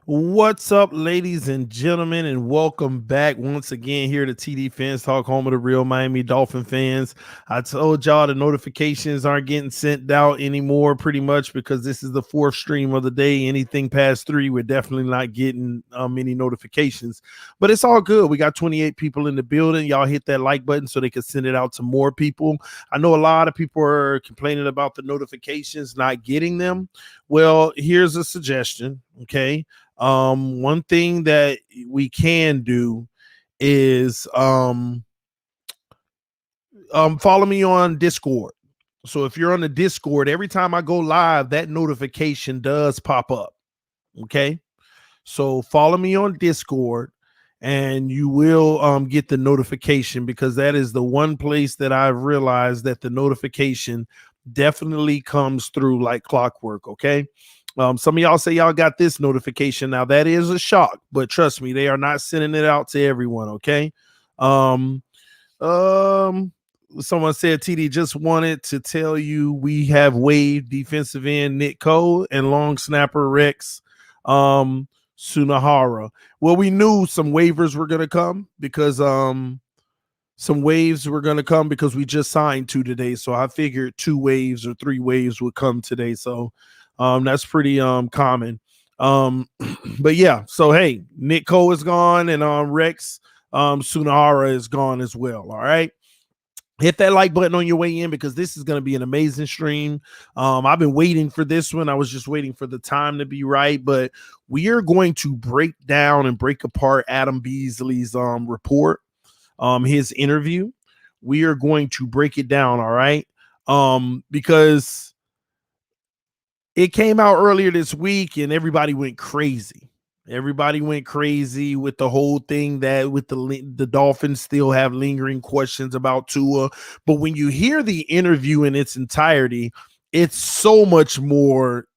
What's up, ladies and gentlemen, and welcome back once again here to TD Fans Talk, home of the real Miami Dolphin fans. I told y'all the notifications aren't getting sent out anymore, pretty much because this is the fourth stream of the day. Anything past 3, we're definitely not getting any notifications, but it's all good. We got 28 people in the building. Y'all hit that like button so they can send it out to more people. I know a lot of people are complaining about the notifications, not getting them. Well, here's a suggestion, okay? One thing that we can do is follow me on Discord. So if you're on the Discord, every time I go live, that notification does pop up. Okay. So follow me on Discord and you will get the notification, because that is the one place that I've realized that the notification definitely comes through like clockwork. Okay. Some of y'all say y'all got this notification. Now that is a shock, but trust me, they are not sending it out to everyone. Okay. Um, um, Someone said TD just wanted to tell you we have waived defensive end Nick Cole and long snapper Rex Sunahara. Well, we knew some waivers were gonna come because some waves were going to come because we just signed 2 today. So I figured 2 waves or 3 waves would come today. So that's pretty common. But yeah, so hey, Nick Cole is gone and Rex Sunahara is gone as well. All right. Hit that like button on your way in, because this is going to be an amazing stream. I've been waiting for this one. I was just waiting for the time to be right, but we are going to break down and break apart Adam Beasley's report, his interview. We are going to break it down, all right? Because it came out earlier this week and everybody went crazy. Everybody went crazy with the whole thing that with the Dolphins still have lingering questions about Tua. But when you hear the interview in its entirety, it's so much more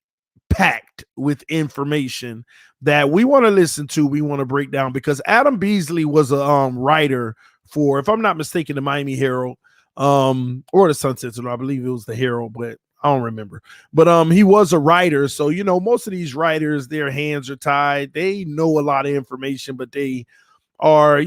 packed with information that we want to listen to. We want to break down, because Adam Beasley was a writer for, if I'm not mistaken, the Miami Herald, or the Sun Sentinel. I believe it was the Herald, but I don't remember. But he was a writer, so most of these writers, their hands are tied. They know a lot of information, but they are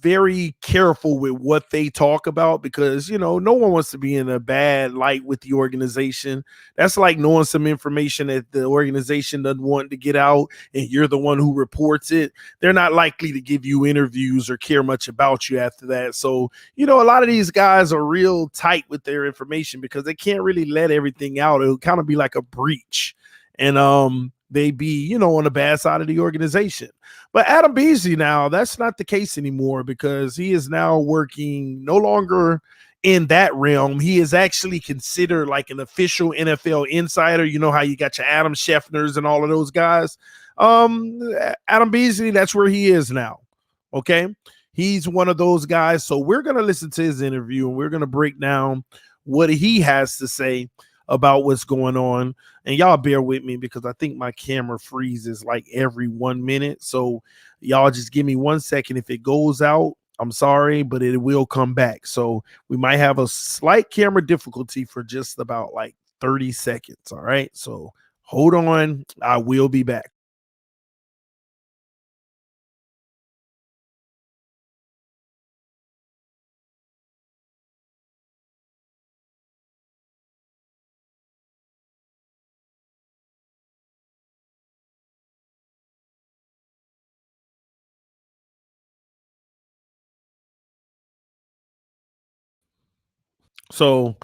very careful with what they talk about, because no one wants to be in a bad light with the organization. That's like knowing some information that the organization doesn't want to get out and you're the one who reports it. They're not likely to give you interviews or care much about you after that. So a lot of these guys are real tight with their information because they can't really let everything out. It'll kind of be like a breach, and they be on the bad side of the organization. But Adam Beasley, now that's not the case anymore, because he is now working no longer in that realm. He is actually considered like an official NFL insider. You know how you got your Adam Schefners and all of those guys. Adam Beasley, that's where he is now. Okay. He's one of those guys. So we're going to listen to his interview and we're going to break down what he has to say about what's going on. And y'all bear with me, because I think my camera freezes like every 1 minute. So y'all just give me 1 second. If it goes out, I'm sorry, but it will come back. So we might have a slight camera difficulty for just about like 30 seconds. All right. So hold on. I will be back. So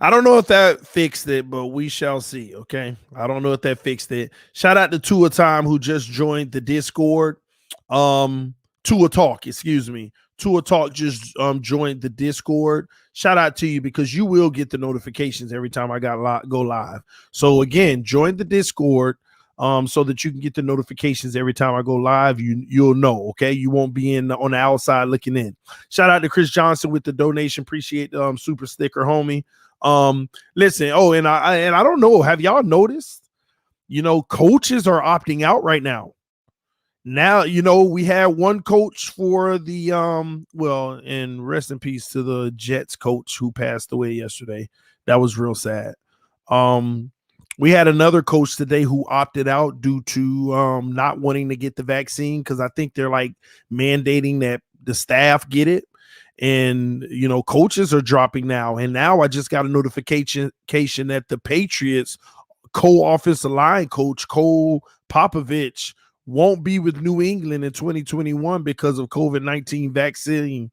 I don't know if that fixed it, but we shall see. Okay. I don't know if that fixed it. Shout out to Tua Time, who just joined the Discord. Tua Talk, excuse me. Tua Talk just joined the Discord. Shout out to you, because you will get the notifications every time I go live. So again, join the Discord so that you can get the notifications every time I go live. You'll know, okay? You won't be on the outside looking in. Shout out to Chris Johnson with the donation. Appreciate the super sticker, homie. Listen, and I don't know, have y'all noticed? Coaches are opting out right now. Now, we had one coach for the and rest in peace to the Jets coach who passed away yesterday. That was real sad. We had another coach today who opted out due to not wanting to get the vaccine because I think they're like mandating that the staff get it. And coaches are dropping now. And now I just got a notification that the Patriots co-offensive line coach Cole Popovich won't be with New England in 2021 because of COVID-19 vaccine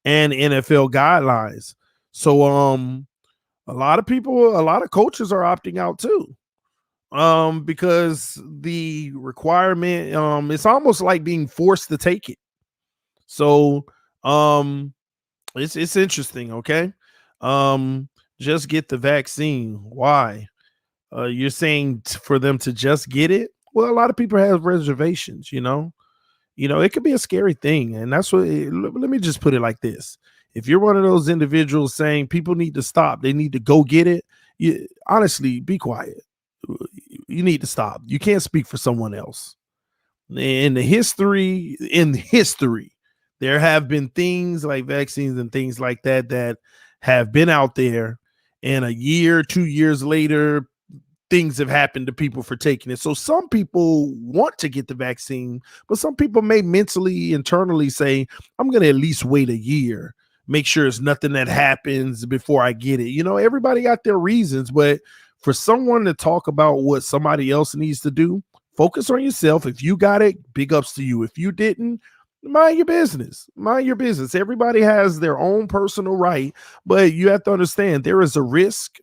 and NFL guidelines. So a lot of coaches are opting out too. Because the requirement, it's almost like being forced to take it. So it's interesting, okay? Just get the vaccine. Why? You're saying for them to just get it? Well, a lot of people have reservations, it could be a scary thing. And that's let me just put it like this. If you're one of those individuals saying people need to stop, they need to go get it, honestly, be quiet. You need to stop. You can't speak for someone else. In history, there have been things like vaccines and things like that that have been out there, and a year, 2 years later, things have happened to people for taking it. So some people want to get the vaccine, but some people may mentally, internally say, I'm going to at least wait a year, make sure it's nothing that happens before I get it. Everybody got their reasons, but for someone to talk about what somebody else needs to do, focus on yourself. If you got it, big ups to you. If you didn't, mind your business. Mind your business. Everybody has their own personal right, but you have to understand there is a risk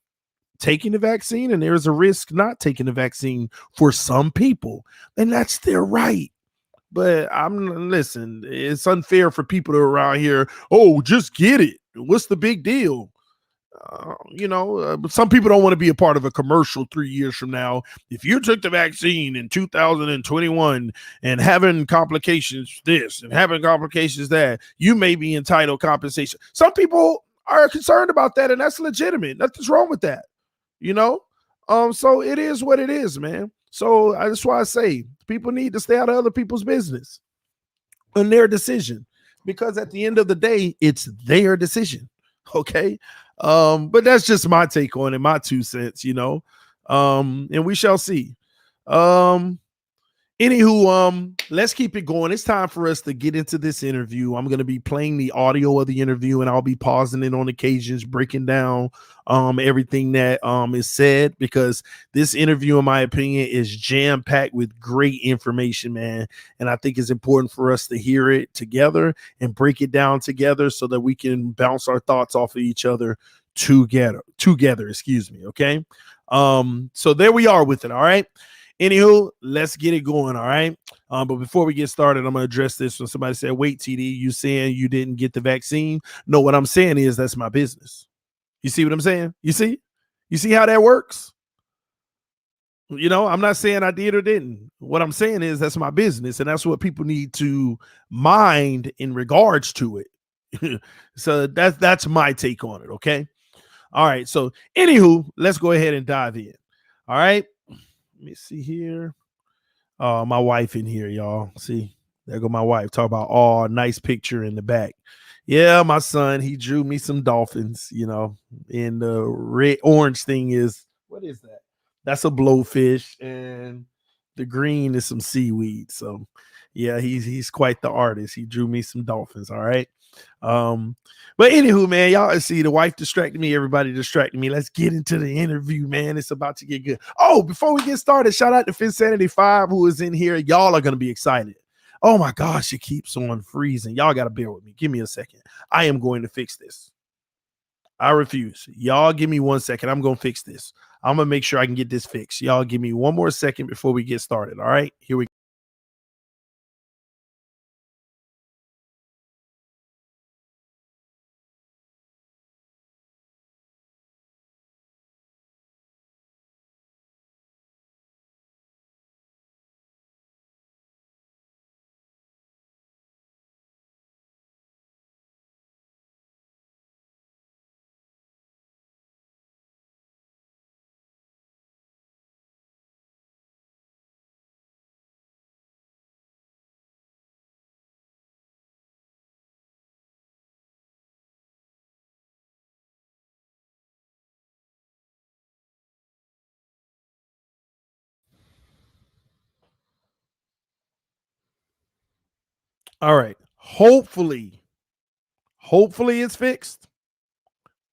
taking the vaccine and there's a risk not taking the vaccine for some people, and that's their right. But listen, it's unfair for people to around here, oh, just get it, what's the big deal? But some people don't want to be a part of a commercial 3 years from now. If you took the vaccine in 2021 and having complications this and having complications that, you may be entitled compensation. Some people are concerned about that, and that's legitimate. Nothing's wrong with that. So it is what it is, man. So that's why I say people need to stay out of other people's business on their decision, because at the end of the day, it's their decision. Okay. But that's just my take on it, my 2 cents, and we shall see. Anywho, let's keep it going. It's time for us to get into this interview. I'm going to be playing the audio of the interview, and I'll be pausing it on occasions, breaking down everything that is said, because this interview, in my opinion, is jam-packed with great information, man. And I think it's important for us to hear it together and break it down together so that we can bounce our thoughts off of each other together, excuse me. Okay. So there we are with it. All right. Anywho, let's get it going, all right? But before we get started, I'm going to address this. When somebody said, wait, TD, you saying you didn't get the vaccine? No, what I'm saying is that's my business. You see what I'm saying? You see? You see how that works? I'm not saying I did or didn't. What I'm saying is that's my business, and that's what people need to mind in regards to it. So that's my take on it, okay? All right, so anywho, let's go ahead and dive in. All right? Let me see here. My wife in here, y'all. See, there go my wife. Talk about nice picture in the back. Yeah, my son, he drew me some dolphins, and the red orange thing is, what is that? That's a blowfish, and the green is some seaweed. So yeah, he's quite the artist. He drew me some dolphins. All right. But anywho, man, y'all see the wife distracted me, everybody distracted me. Let's get into the interview, man. It's about to get good. Oh, before we get started, shout out to Finsanity 5 who is in here. Y'all are gonna be excited. Oh my gosh, it keeps on freezing. Y'all gotta bear with me. Give me a second. I am going to fix this. I refuse. Y'all give me 1 second. I'm gonna fix this. I'm gonna make sure I can get this fixed. Y'all give me one more second before we get started. All right, here we go. All right. Hopefully it's fixed.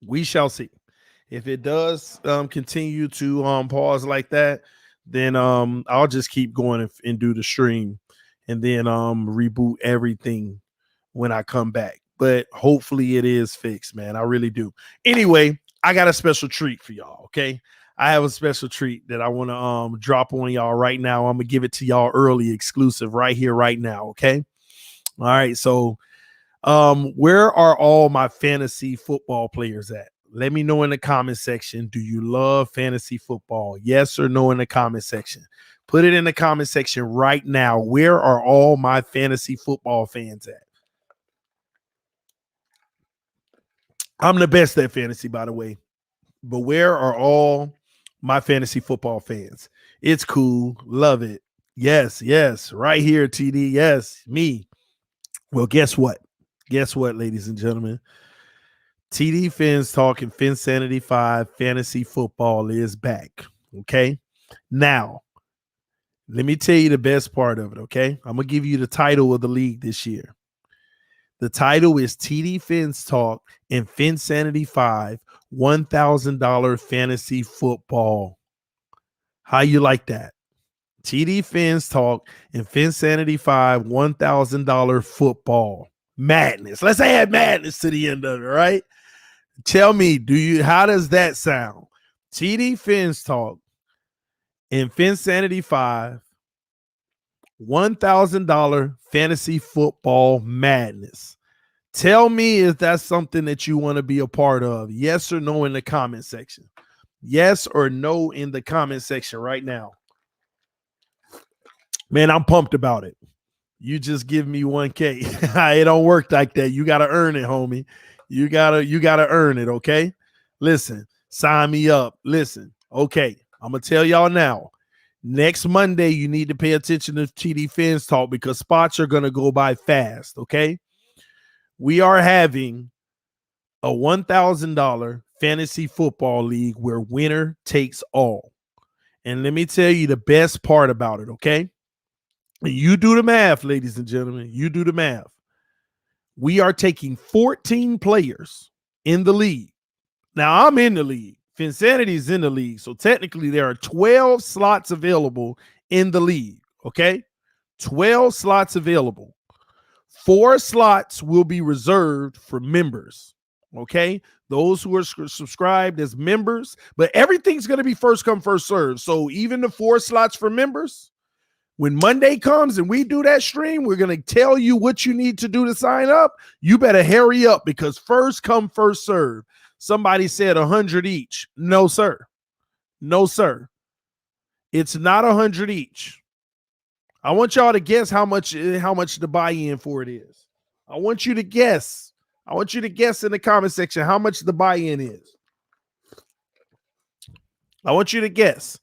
We shall see. If it does continue to pause like that, then I'll just keep going and do the stream and then reboot everything when I come back. But hopefully it is fixed, man. I really do. Anyway, I got a special treat for y'all, okay? I have a special treat that I want to drop on y'all right now. I'm gonna give it to y'all early, exclusive, right here, right now, okay? All right, so where are all my fantasy football players at? Let me know in the comment section. Do you love fantasy football? Yes or no in the comment section. Put it in the comment section right now. Where are all my fantasy football fans at? I'm the best at fantasy, by the way. But where are all my fantasy football fans? It's cool. Love it. Yes, yes. Right here, TD. Yes, me. Well, guess what? Guess what, ladies and gentlemen? TD Fins Talking Finsanity 5 Fantasy Football is back. Okay. Now, let me tell you the best part of it. Okay. I'm going to give you the title of the league this year. The title is TD Fins Talk and Finsanity 5 $1,000 Fantasy Football. How you like that? TD Fins Talk and Finsanity 5 $1,000 football. Madness. Let's add madness to the end of it, right? Tell me, how does that sound? TD Fins Talk and Finsanity 5 $1,000 fantasy football madness. Tell me if that's something that you want to be a part of. Yes or no in the comment section. Yes or no in the comment section right now. Man, I'm pumped about it. You just give me 1K. It don't work like that. You got to earn it, homie. You gotta earn it, okay? Listen, sign me up. Listen, okay, I'm gonna tell y'all now. Next Monday, you need to pay attention to TD Fins Talk because spots are gonna go by fast, okay? We are having a $1,000 fantasy football league where winner takes all. And let me tell you the best part about it, okay? You do the math, ladies and gentlemen. You do the math. We are taking 14 players in the league. Now, I'm in the league. Finsanity is in the league. So technically, there are 12 slots available in the league. Okay? 12 slots available. 4 slots will be reserved for members. Okay? Those who are subscribed as members, but everything's going to be first come, first serve. So even the 4 slots for members, when Monday comes and we do that stream, we're going to tell you what you need to do to sign up. You better hurry up because first come, first serve. Somebody said 100 each. No, sir. No, sir. It's not 100 each. I want y'all to guess how much the buy-in for it is. I want you to guess. I want you to guess in the comment section how much the buy-in is. I want you to guess.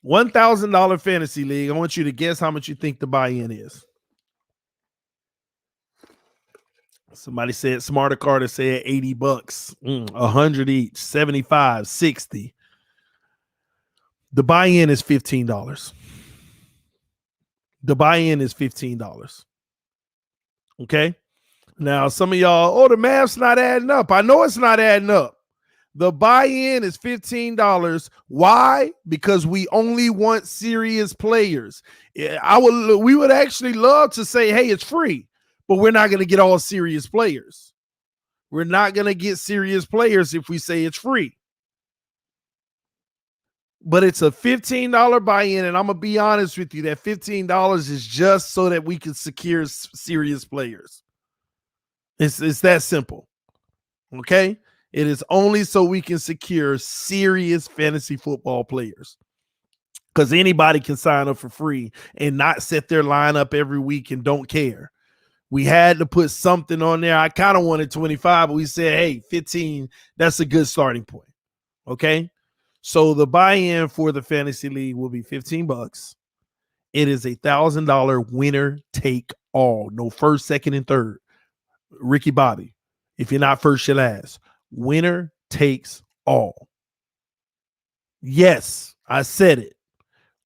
$1,000 fantasy league. I want you to guess how much you think the buy-in is. Somebody said Smarter Carter said $80. 100 each, 75, 60. The buy-in is $15. The buy-in is $15. Okay. Now, some of y'all, the math's not adding up. I know it's not adding up. The buy-in is $15. Why? Because we only want serious players. We would actually love to say, hey, it's free, but we're not going to get all serious players. We're not going to get serious players if we say it's free. But it's a $15 buy-in, and I'm going to be honest with you, that $15 is just so that we can secure serious players. It's that simple. Okay? It is only so we can secure serious fantasy football players. Because anybody can sign up for free and not set their lineup every week and don't care. We had to put something on there. I kind of wanted 25, but we said, hey, 15, that's a good starting point. Okay? So the buy-in for the fantasy league will be $15. It is $1,000 winner take all. No first, second, and third. Ricky Bobby, if you're not first, you're last. Winner takes all. Yes, I said it.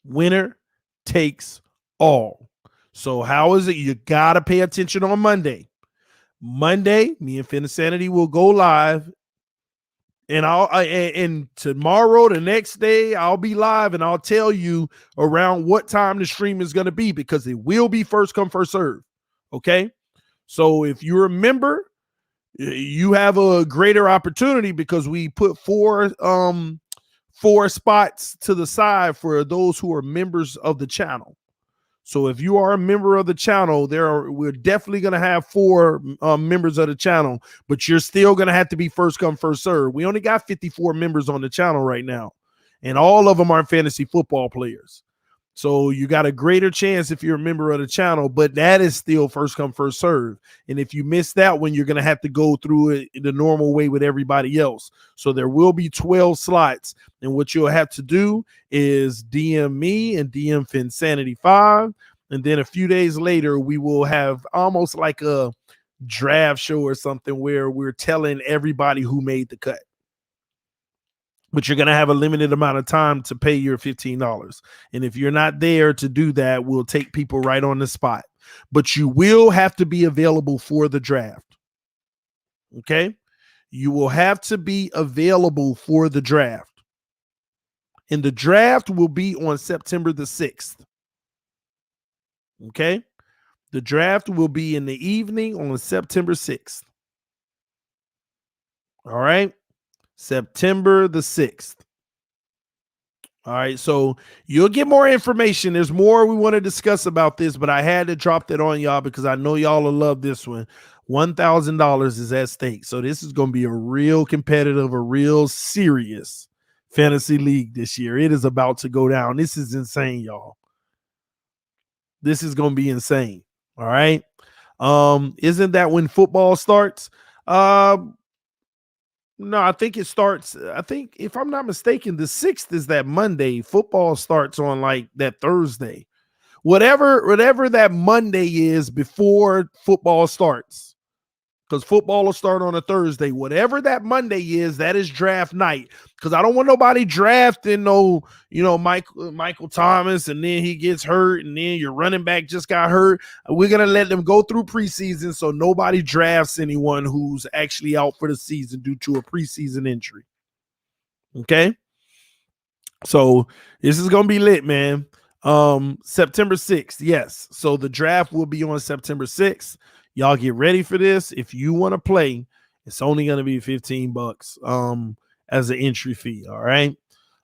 Winner takes all. So how is it? You got to pay attention on Monday. Monday, me and Finsanity will go live. And and tomorrow, the next day, I'll be live and I'll tell you around what time the stream is going to be, because it will be first come, first serve. Okay. So if you're a member, you have a greater opportunity, because we put four spots to the side for those who are members of the channel. So if you are a member of the channel, we're definitely going to have four members of the channel, but you're still going to have to be first come, first serve. We only got 54 members on the channel right now, and all of them are fantasy football players. So you got a greater chance if you're a member of the channel, but that is still first come, first serve. And if you miss that one, you're going to have to go through it the normal way with everybody else. So there will be 12 slots. And what you'll have to do is DM me and DM Finsanity5. And then a few days later, we will have almost like a draft show or something where we're telling everybody who made the cut. But you're going to have a limited amount of time to pay your $15. And if you're not there to do that, we'll take people right on the spot. But you will have to be available for the draft. Okay? You will have to be available for the draft. And the draft will be on September the 6th. Okay? The draft will be in the evening on September 6th. All right? September the 6th. All right, so you'll get more information. There's more we want to discuss about this, but I had to drop that on y'all because I know y'all will love this one. $1,000 is at stake. So this is going to be a real competitive, a real serious fantasy league this year. It is about to go down. This is insane, y'all. This is going to be insane. All right. Isn't that when football starts? No, I think it starts. I think, if I'm not mistaken, the 6th is that Monday. Football starts on like that Thursday. Whatever that Monday is before football starts, because football will start on a Thursday. Whatever that Monday is, that is draft night. Because I don't want nobody drafting Michael Thomas, and then he gets hurt, and then your running back just got hurt. We're gonna let them go through preseason, so nobody drafts anyone who's actually out for the season due to a preseason injury. Okay, so this is gonna be lit, man. September 6th, yes. So the draft will be on September 6th. Y'all get ready for this. If you want to play, it's only going to be $15 as an entry fee. All right.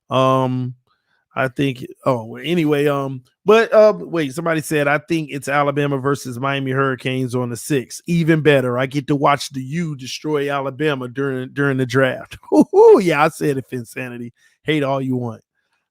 I think wait, somebody said I think it's Alabama versus Miami Hurricanes on the 6th. Even better. I get to watch the U destroy Alabama during the draft. Yeah, I said it, Finsanity. Hate all you want.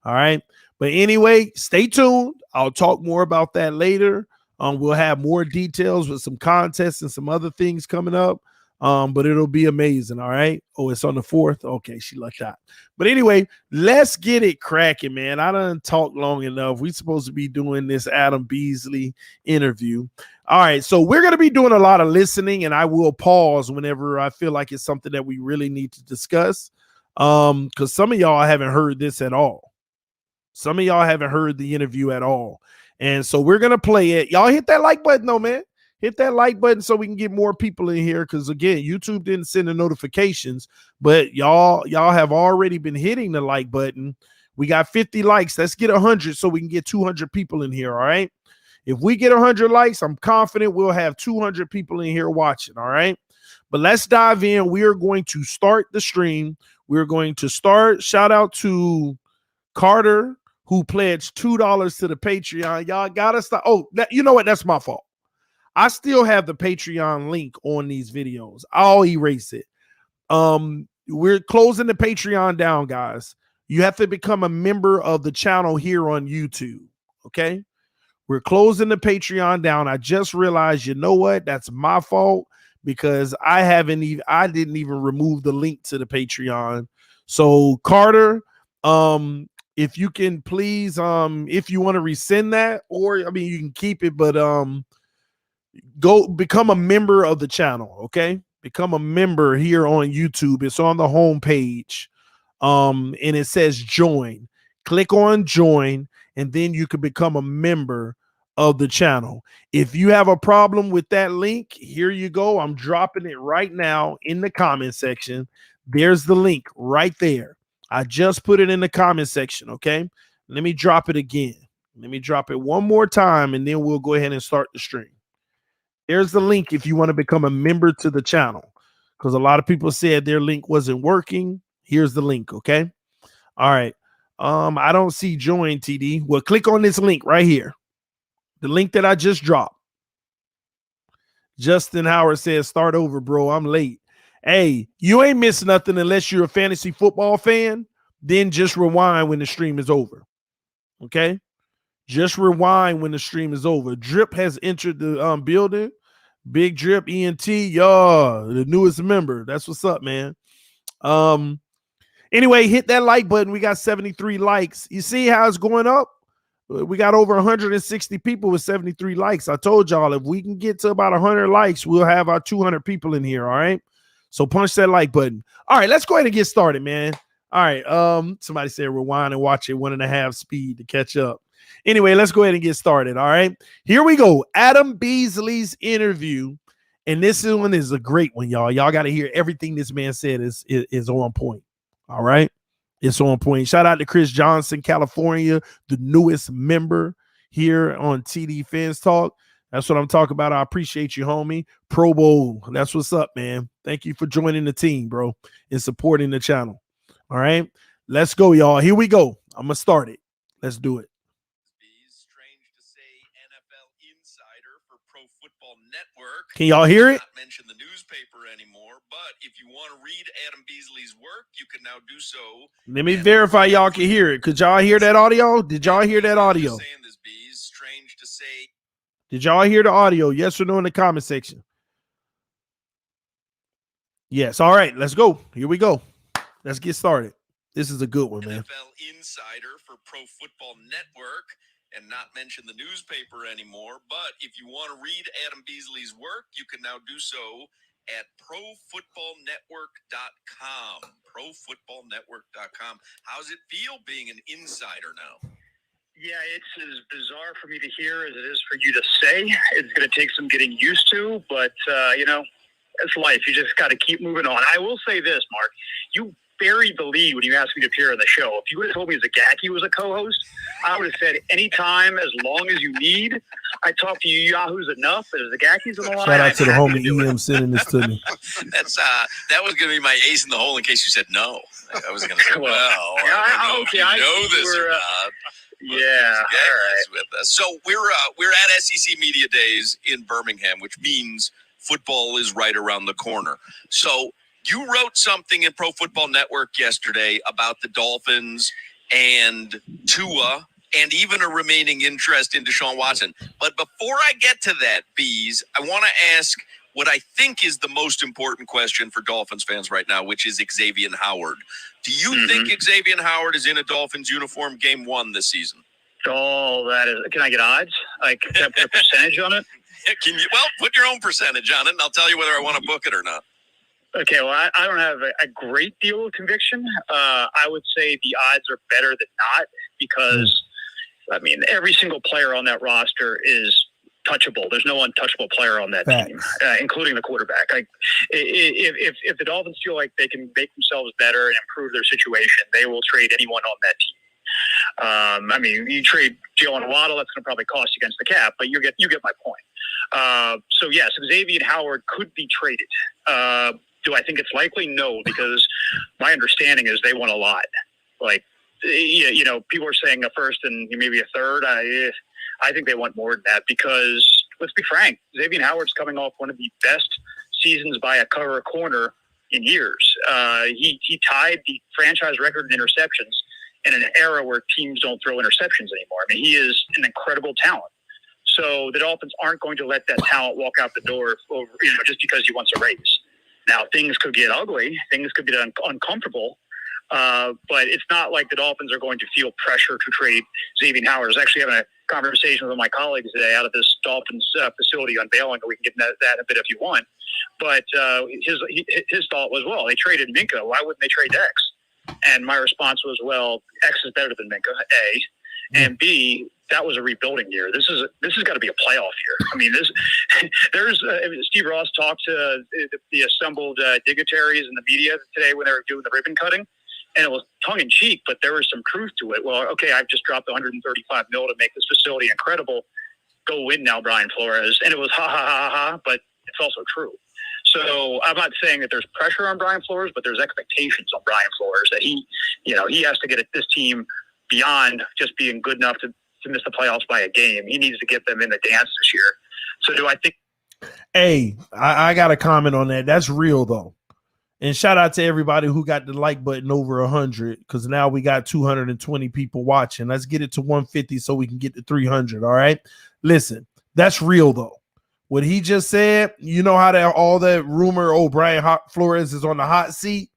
All right. But anyway, stay tuned. I'll talk more about that later. We'll have more details with some contests and some other things coming up. But it'll be amazing. All right. Oh, it's on the 4th. Okay, she lucked out. But anyway, let's get it cracking, man. I done talked long enough. We're supposed to be doing this Adam Beasley interview. All right. So we're going to be doing a lot of listening, and I will pause whenever I feel like it's something that we really need to discuss. Because some of y'all haven't heard this at all. Some of y'all haven't heard the interview at all. And so we're going to play it. Y'all hit that like button though, man. Hit that like button so we can get more people in here. Because again, YouTube didn't send the notifications, but y'all have already been hitting the like button. We got 50 likes. Let's get 100 so we can get 200 people in here. All right. If we get 100 likes, I'm confident we'll have 200 people in here watching. All right. But let's dive in. We are going to start the stream. We're going to start. Shout out to Carter, who pledged $2 to the Patreon. Y'all gotta stop. Oh, you know what? That's my fault. I still have the Patreon link on these videos. I'll erase it. We're closing the Patreon down, guys. You have to become a member of the channel here on YouTube. Okay. We're closing the Patreon down. I just realized, you know what? That's my fault, because I didn't even remove the link to the Patreon. So Carter, if you can please, if you want to resend that, or I mean, you can keep it, but go become a member of the channel. Okay, become a member here on YouTube. It's on the home page, and it says join. Click on join, and then you can become a member of the channel. If you have a problem with that link, here you go. I'm dropping it right now in the comment section. There's the link right there. I just put it in the comment section, okay? Let me drop it again. Let me drop it one more time, and then we'll go ahead and start the stream. There's the link if you want to become a member to the channel, because a lot of people said their link wasn't working. Here's the link, okay? All right. I don't see join, TD. Well, click on this link right here. The link that I just dropped. Justin Howard says, start over, bro. I'm late. Hey, you ain't missing nothing unless you're a fantasy football fan. Then just rewind when the stream is over. Okay? Just rewind when the stream is over. Drip has entered the building. Big Drip, ENT, y'all, the newest member. That's what's up, man. Anyway, hit that like button. We got 73 likes. You see how it's going up? We got over 160 people with 73 likes. I told y'all if we can get to about 100 likes, we'll have our 200 people in here, all right? So punch that like button. All right, let's go ahead and get started, man. All right, somebody said rewind and watch it 1.5 speed to catch up. Anyway, let's go ahead and get started, all right? Here we go. Adam Beasley's interview, and this one is a great one, y'all. Y'all got to hear everything this man said is on point, all right? It's on point. Shout out to Chris Johnson, California, the newest member here on TDPHINSTALK. That's what I'm talking about. I appreciate you, homie. Pro Bowl. That's what's up, man. Thank you for joining the team, bro, and supporting the channel. All right. Let's go, y'all. Here we go. I'm going to start it. Let's do it. Strange to say, NFL insider for Pro Football Network. Can y'all hear it? Not mention the newspaper anymore, but if you want to read Adam Beasley's work, you can now do so. Let me verify y'all can hear it. Could y'all hear that audio? Did y'all hear that audio? Saying this, Bees. Strange to say. Did y'all hear the audio? Yes or no in the comment section? Yes. All right. Let's go. Here we go. Let's get started. This is a good one, man. NFL insider for Pro Football Network, and not mention the newspaper anymore. But if you want to read Adam Beasley's work, you can now do so at profootballnetwork.com. Profootballnetwork.com. How's it feel being an insider now? Yeah, it's as bizarre for me to hear as it is for you to say. It's going to take some getting used to, but, it's life. You just got to keep moving on. I will say this, Mark. You buried the lead when you asked me to appear on the show. If you would have told me Zagacki was a co-host, I would have said anytime, as long as you need. I talk to you yahoos enough, but if Zagacki's on the line. Shout out to the homie EM sending this to me. That was going to be my ace in the hole in case you said no. I was going to say, I know this or not. Yeah, all right. With us. So we're at SEC Media Days in Birmingham, which means football is right around the corner. So you wrote something in Pro Football Network yesterday about the Dolphins and Tua and even a remaining interest in Deshaun Watson. But before I get to that, Bees, I want to ask what I think is the most important question for Dolphins fans right now, which is Xavien Howard. Do you think Xavien Howard is in a Dolphins uniform game 1 this season? Oh, that is. Can I get odds? Like, can I put a percentage on it? Can you? Well, put your own percentage on it, and I'll tell you whether I want to book it or not. Okay, well, I don't have a great deal of conviction. I would say the odds are better than not because, I mean, every single player on that roster is touchable. There's no untouchable player on that team, including the quarterback. Like, if the Dolphins feel like they can make themselves better and improve their situation, they will trade anyone on that team. I mean, you trade Jalen Waddle, that's going to probably cost against the cap, but you get my point. So yes, Xavien Howard could be traded. Do I think it's likely? No, because my understanding is they want a lot. Like, you know, people are saying a first and maybe a third. I think they want more than that because, let's be frank, Xavien Howard's coming off one of the best seasons by a cover corner in years. He tied the franchise record in interceptions in an era where teams don't throw interceptions anymore. I mean, he is an incredible talent. So the Dolphins aren't going to let that talent walk out the door over, just because he wants a raise. Now, things could get ugly. Things could be uncomfortable. But it's not like the Dolphins are going to feel pressure to trade Xavien Howard. I was actually having a conversation with my colleagues today out of this Dolphins facility unveiling. We can get into that in a bit if you want. But his thought was, well, they traded Minka. Why wouldn't they trade X? And my response was, well, X is better than Minka, A. and B, that was a rebuilding year. This has got to be a playoff year. I mean, Steve Ross talked to the assembled dignitaries in the media today when they were doing the ribbon cutting, and it was tongue in cheek, but there was some truth to it. Well, okay, I've just dropped $135 million to make this facility incredible. Go win now, Brian Flores. And it was ha ha ha ha, but it's also true. So I'm not saying that there's pressure on Brian Flores, but there's expectations on Brian Flores that he has to get this team beyond just being good enough to miss the playoffs by a game. He needs to get them in the dance this year. So do I think? Hey, I got a comment on that. That's real though. And shout out to everybody who got the like button over 100, because now we got 220 people watching. Let's get it to 150 so we can get to 300. All right. Listen, that's real though. What he just said, you know how that all that rumor, Brian Flores is on the hot seat.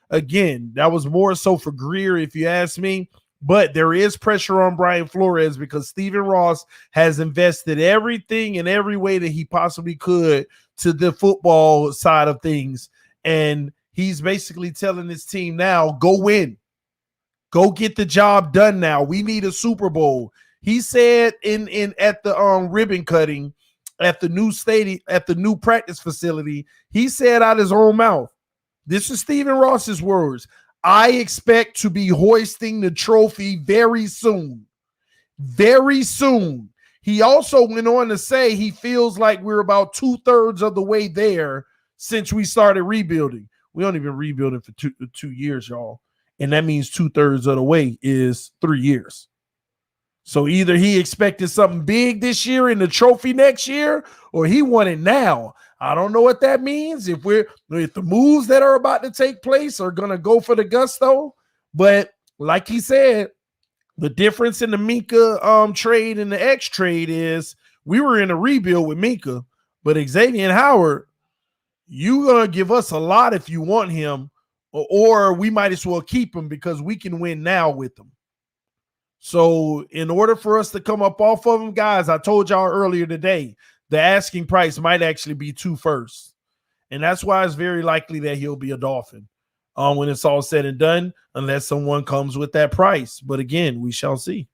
Again, that was more so for Greer, if you ask me. But there is pressure on Brian Flores because Stephen Ross has invested everything in every way that he possibly could to the football side of things. And he's basically telling his team now, go win. Go get the job done now. We need a Super Bowl. He said at the ribbon cutting at the new stadium, at the new practice facility, he said out his own mouth, this is Stephen Ross's words, I expect to be hoisting the trophy very soon. Very soon. He also went on to say he feels like we're about 2/3 of the way there since we started rebuilding. We only been rebuilding for two years, y'all. And that means 2/3 of the way is 3 years. So either he expected something big this year in the trophy next year, or he won it now. I don't know what that means. If the moves that are about to take place are going to go for the gusto, but like he said, the difference in the Minka trade and the X trade is we were in a rebuild with Minka, but Xavien Howard, you going to give us a lot if you want him, or we might as well keep him because we can win now with him. So in order for us to come up off of him, guys, I told y'all earlier today, the asking price might actually be 2 firsts. And that's why it's very likely that he'll be a Dolphin when it's all said and done, unless someone comes with that price. But again, we shall see.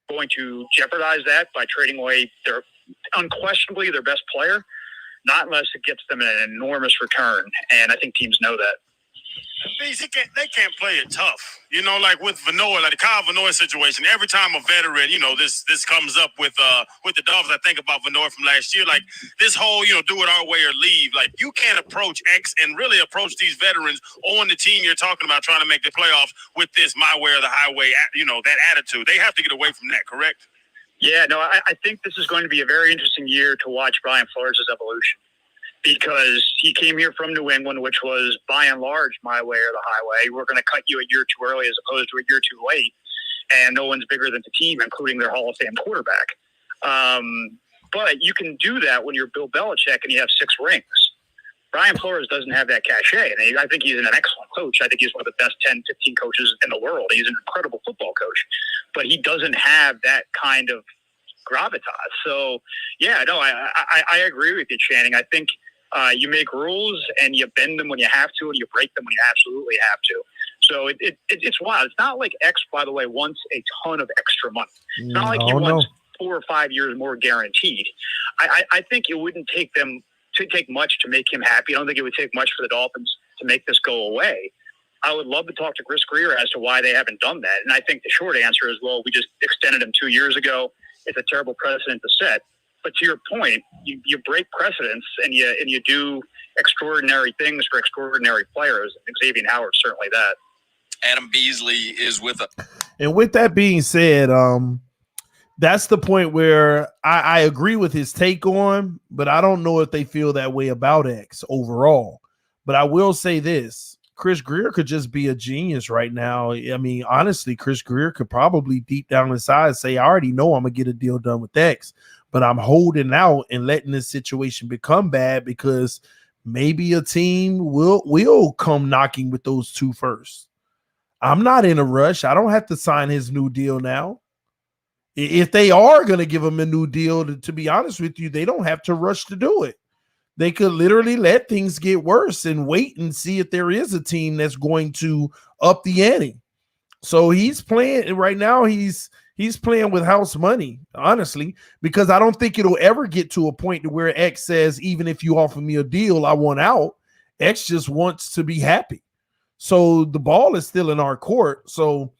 Going to jeopardize that by trading away unquestionably their best player, not unless it gets them an enormous return. And I think teams know that. They can't play it tough. You know, like with Vanoy, like the Kyle Vanoy situation, every time a veteran, this comes up with the Dolphins, I think about Vanoy from last year, like this whole, do it our way or leave. Like you can't approach X and really approach these veterans on the team you're talking about trying to make the playoffs with this my way or the highway, that attitude. They have to get away from that, correct? Yeah, no, I think this is going to be a very interesting year to watch Brian Flores' evolution. Because he came here from New England, which was by and large my way or the highway. We're going to cut you a year too early as opposed to a year too late. And no one's bigger than the team, including their Hall of Fame quarterback. But you can do that when you're Bill Belichick and you have 6 rings. Brian Flores doesn't have that cachet. And I think he's an excellent coach. I think he's one of the best 10, 15 coaches in the world. He's an incredible football coach. But he doesn't have that kind of gravitas. So, yeah, no, I agree with you, Channing. I think you make rules and you bend them when you have to, and you break them when you absolutely have to. So it's wild. It's not like X, by the way, wants a ton of extra money. It's not like he wants 4 or 5 years more guaranteed. I think it wouldn't take much to make him happy. I don't think it would take much for the Dolphins to make this go away. I would love to talk to Chris Greer as to why they haven't done that. And I think the short answer is, well, we just extended him 2 years ago. It's a terrible precedent to set. But to your point, you break precedents and you do extraordinary things for extraordinary players. And Xavien Howard's certainly that. Adam Beasley is with us. And with that being said, that's the point where I agree with his take on, but I don't know if they feel that way about X overall. But I will say this. Chris Greer could just be a genius right now. I mean, honestly, Chris Greer could probably deep down inside say, I already know I'm going to get a deal done with X, but I'm holding out and letting this situation become bad because maybe a team will come knocking with those 2 firsts. I'm not in a rush. I don't have to sign his new deal now. If they are going to give him a new deal, to be honest with you, they don't have to rush to do it. They could literally let things get worse and wait and see if there is a team that's going to up the ante. So he's playing right now. He's He's playing with house money, honestly, because I don't think it'll ever get to a point to where X says, even if you offer me a deal, I want out. X just wants to be happy. So the ball is still in our court. So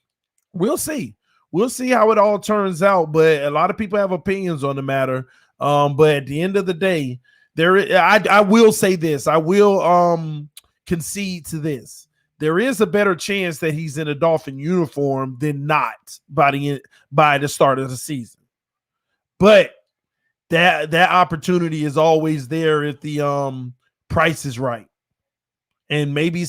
we'll see. We'll see how it all turns out. But a lot of people have opinions on the matter. But at the end of the day, I will say this. I will concede to this. There is a better chance that he's in a Dolphin uniform than not by the start of the season. But that opportunity is always there if the price is right. And maybe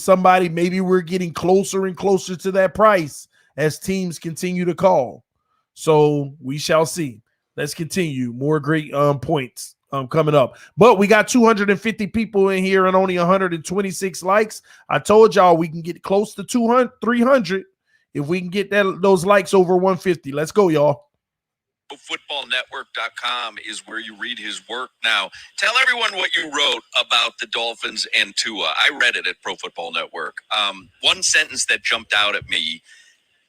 we're getting closer and closer to that price as teams continue to call. So we shall see. Let's continue. More great points coming up. But we got 250 people in here and only 126 likes. I told y'all we can get close to 300 if we can get those likes over 150. Let's go, y'all. Footballnetwork.com is where you read his work now. Tell everyone what you wrote about the Dolphins and Tua. I read it at Pro Football Network. One sentence that jumped out at me: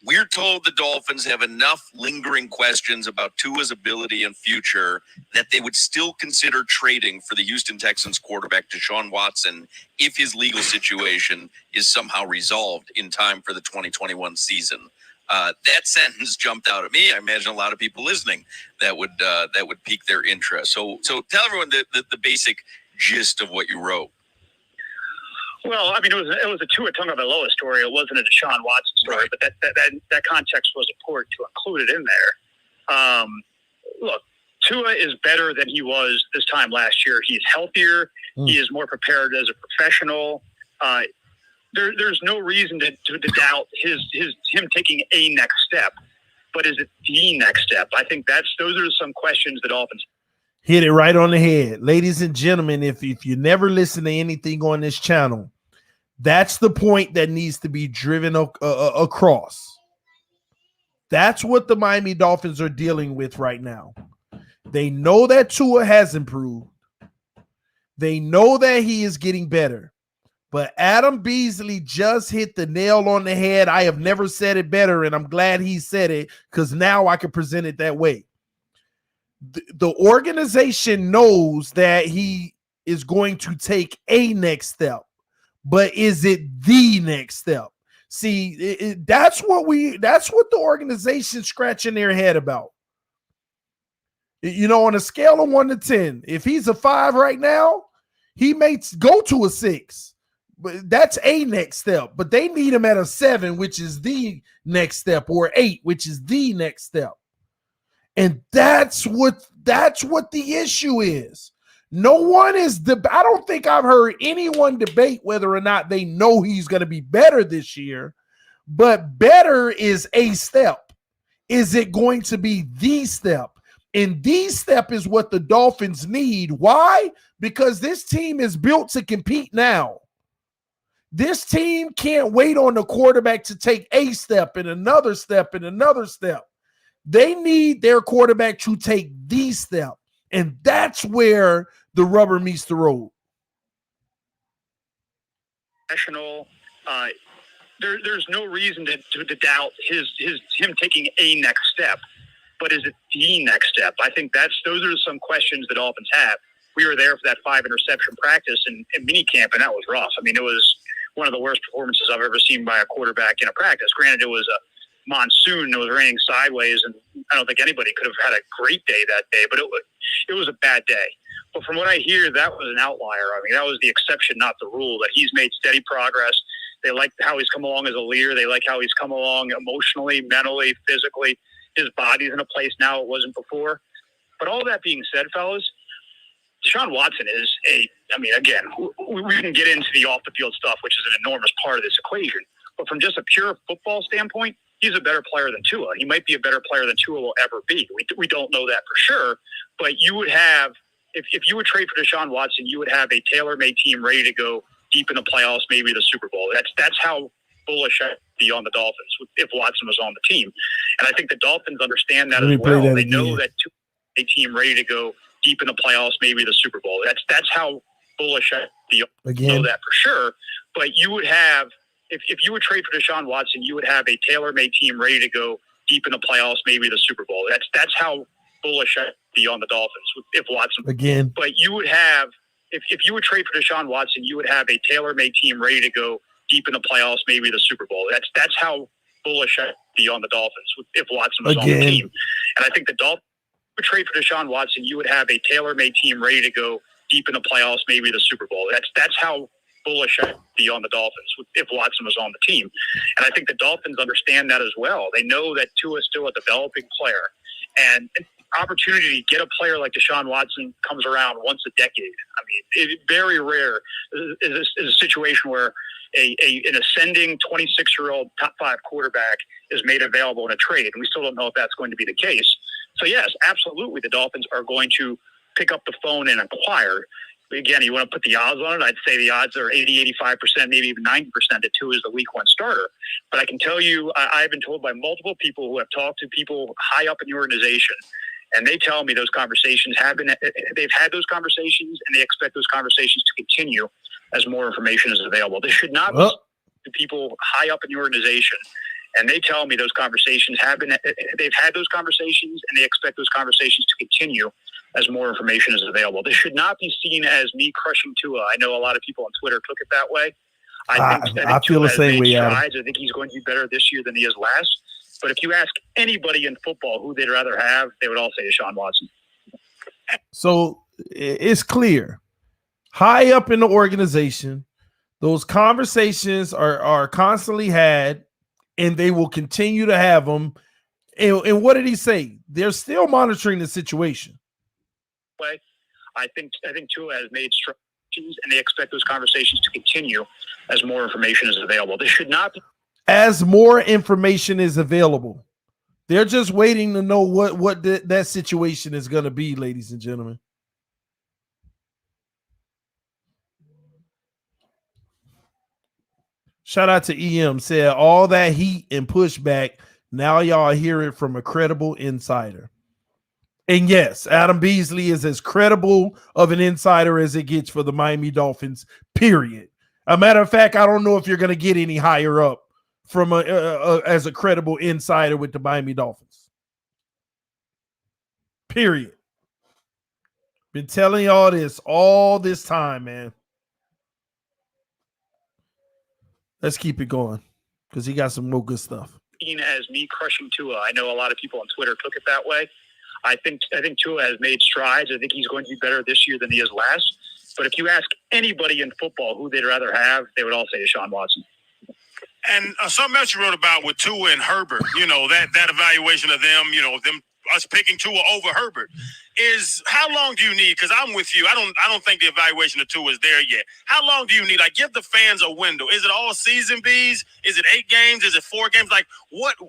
we're told the Dolphins have enough lingering questions about Tua's ability and future that they would still consider trading for the Houston Texans quarterback Deshaun Watson if his legal situation is somehow resolved in time for the 2021 season. That sentence jumped out at me. I imagine a lot of people listening that would pique their interest. So tell everyone the basic gist of what you wrote. Well, I mean, it was a Tua Tagovailoa story. It wasn't a Deshaun Watson story, Right. but that context was important to include it in there. Look, Tua is better than he was this time last year. He's healthier. He is more prepared as a professional. There's no reason to doubt him taking a next step, but is it the next step? I think those are some questions that Dolphins hit it right on the head. Ladies and gentlemen, if you never listen to anything on this channel, that's the point that needs to be driven across. That's what the Miami Dolphins are dealing with right now. They know that Tua has improved. They know that he is getting better. But Adam Beasley just hit the nail on the head. I have never said it better, and I'm glad he said it because now I can present it that way. The organization knows that he is going to take a next step, but is it the next step? See, that's what the organization's scratching their head about. You know, on a scale of 1 to 10, if he's a 5 right now, he may go to a 6. But that's a next step. But they need him at a 7, which is the next step, or 8, which is the next step. And that's what the issue is. No one is I don't think I've heard anyone debate whether or not they know he's going to be better this year, but better is a step. Is it going to be the step? And the step is what the Dolphins need. Why? Because this team is built to compete now. This team can't wait on the quarterback to take a step and another step and another step. They need their quarterback to take the step. And that's where the rubber meets the road. There's no reason to doubt him taking a next step, but is it the next step? I think those are some questions that Dolphins have. We were there for that 5-interception practice in minicamp, and that was rough. I mean, it was one of the worst performances I've ever seen by a quarterback in a practice. Granted, it was a monsoon. It was raining sideways, and I don't think anybody could have had a great day that day, but it was a bad day. But from what I hear, that was an outlier. I mean, that was the exception, not the rule, that he's made steady progress. They like how he's come along as a leader. They like how he's come along emotionally, mentally, physically. His body's in a place now it wasn't before. But all that being said, fellas, Deshaun Watson is again, we can get into the off-the-field stuff, which is an enormous part of this equation. But from just a pure football standpoint, he's a better player than Tua. He might be a better player than Tua will ever be. We don't know that for sure. But you would have, if you would trade for Deshaun Watson, you would have a tailor-made team ready to go deep in the playoffs, maybe the Super Bowl. That's how bullish I'd be on the Dolphins if Watson was on the team. And I think the Dolphins understand that as well. They know that a team ready to go deep in the playoffs, maybe the Super Bowl. That's how bullish I'd be. Know that for sure. But you would have, if you would trade for Deshaun Watson, you would have a tailor-made team ready to go deep in the playoffs, maybe the Super Bowl. That's how bullish I'd be on the Dolphins if Watson. Again. But you would have, if you would trade for Deshaun Watson, you would have a tailor-made team ready to go deep in the playoffs, maybe the Super Bowl. That's how bullish I'd be on the Dolphins if Watson was on the team. And I think the Dolphins would trade for Deshaun Watson, you would have a tailor-made team ready to go deep in the playoffs, maybe the Super Bowl. That's how bullish I'd be on the Dolphins if Watson was on the team. And I think the Dolphins understand that as well. They know that Tua is still a developing player. And an opportunity to get a player like Deshaun Watson comes around once a decade. I mean, very rare is a situation where an ascending 26-year-old top 5 quarterback is made available in a trade. And we still don't know if that's going to be the case. So, yes, absolutely, the Dolphins are going to pick up the phone and acquire. Again, you want to put the odds on it, I'd say the odds are 80, 85%, maybe even 90% that Tua is the week 1 starter. But I can tell you, I've been told by multiple people who have talked to people high up in the organization, and they tell me those conversations they've had those conversations, and they expect those conversations to continue as more information is available. This should not be to people high up in the organization, and they tell me those conversations they've had those conversations, and they expect those conversations to continue as more information is available. This should not be seen as me crushing Tua. I know a lot of people on Twitter took it that way. I think feel Tua the same way, Adam. I think he's going to be better this year than he is last. But if you ask anybody in football who they'd rather have, they would all say Deshaun Watson. So it's clear. High up in the organization, those conversations are constantly had, and they will continue to have them. And what did he say? They're still monitoring the situation. I think Tua has made strides, and they expect those conversations to continue as more information is available. This should not be as more information is available. They're just waiting to know what that situation is going to be, ladies and gentlemen. Shout out to EM, said all that heat and pushback. Now y'all hear it from a credible insider. And yes, Adam Beasley is as credible of an insider as it gets for the Miami Dolphins, period. A matter of fact, I don't know if you're going to get any higher up from as a credible insider with the Miami Dolphins. Period. Been telling y'all this all this time, man. Let's keep it going because he got some more good stuff. As me crushing Tua. I know a lot of people on Twitter took it that way. I think Tua has made strides. I think he's going to be better this year than he is last. But if you ask anybody in football who they'd rather have, they would all say Deshaun Watson. And something else you wrote about with Tua and Herbert, that evaluation of them, us picking Tua over Herbert is how long do you need? Because I'm with you. I don't think the evaluation of Tua is there yet. How long do you need? Like, give the fans a window. Is it all season, Bees? Is it 8 games? Is it 4 games? Like,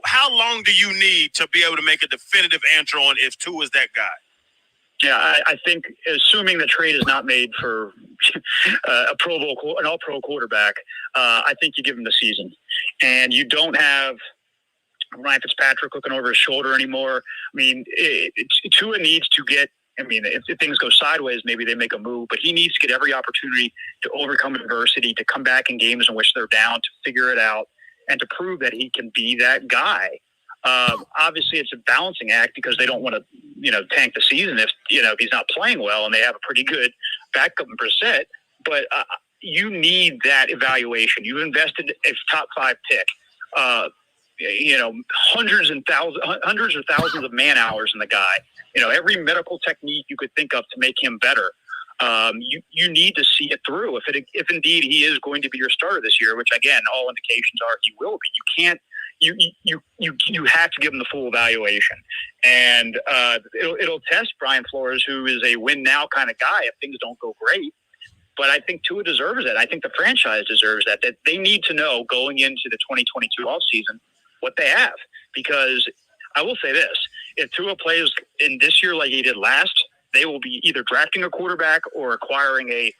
how long do you need to be able to make a definitive answer on if Tua is that guy? Yeah, I think assuming the trade is not made for an all-pro quarterback, I think you give him the season. And you don't have Ryan Fitzpatrick looking over his shoulder anymore. I mean, Tua needs to get – if things go sideways, maybe they make a move. But he needs to get every opportunity to overcome adversity, to come back in games in which they're down, to figure it out, and to prove that he can be that guy. Obviously, it's a balancing act because they don't want to, tank the season if he's not playing well, and they have a pretty good backup in Brissett. But you need that evaluation. You invested a top 5 pick, hundreds of thousands of man hours in the guy. Every medical technique you could think of to make him better. You need to see it through. If indeed he is going to be your starter this year, which again, all indications are he will be. You can't. You have to give him the full evaluation, and it'll test Brian Flores, who is a win now kind of guy if things don't go great. But I think Tua deserves it. I think the franchise deserves that they need to know going into the 2022 offseason what they have. Because I will say this, if Tua plays in this year like he did last, they will be either drafting a quarterback or acquiring a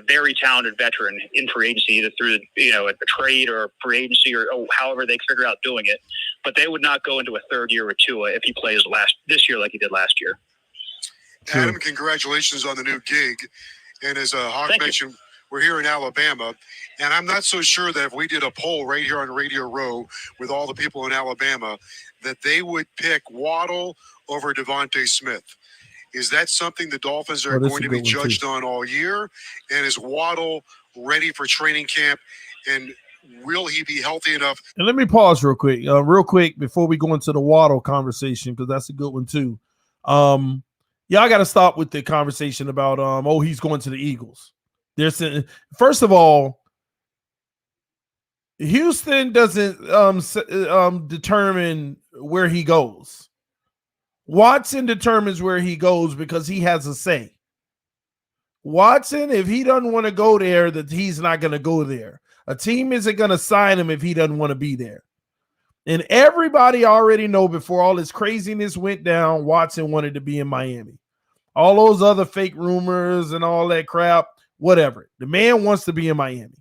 very talented veteran in free agency, either through a trade or free agency or however they figure out doing it. But they would not go into a third year with Tua if he plays this year like he did last year. Adam, congratulations on the new gig. And as Hawk mentioned, we're here in Alabama, and I'm not so sure that if we did a poll right here on Radio Row with all the people in Alabama, that they would pick Waddle over Devontae Smith. Is that something the Dolphins are going to be judged on all year? And is Waddle ready for training camp? And will he be healthy enough? And let me pause real quick before we go into the Waddle conversation, because that's a good one too. Y'all got to stop with the conversation about he's going to the Eagles. First of all, Houston doesn't determine where he goes. Watson determines where he goes because he has a say. Watson, if he doesn't want to go there, that he's not going to go there. A team isn't going to sign him if he doesn't want to be there. And everybody already know before all this craziness went down, Watson wanted to be in Miami. All those other fake rumors and all that crap, whatever. The man wants to be in Miami.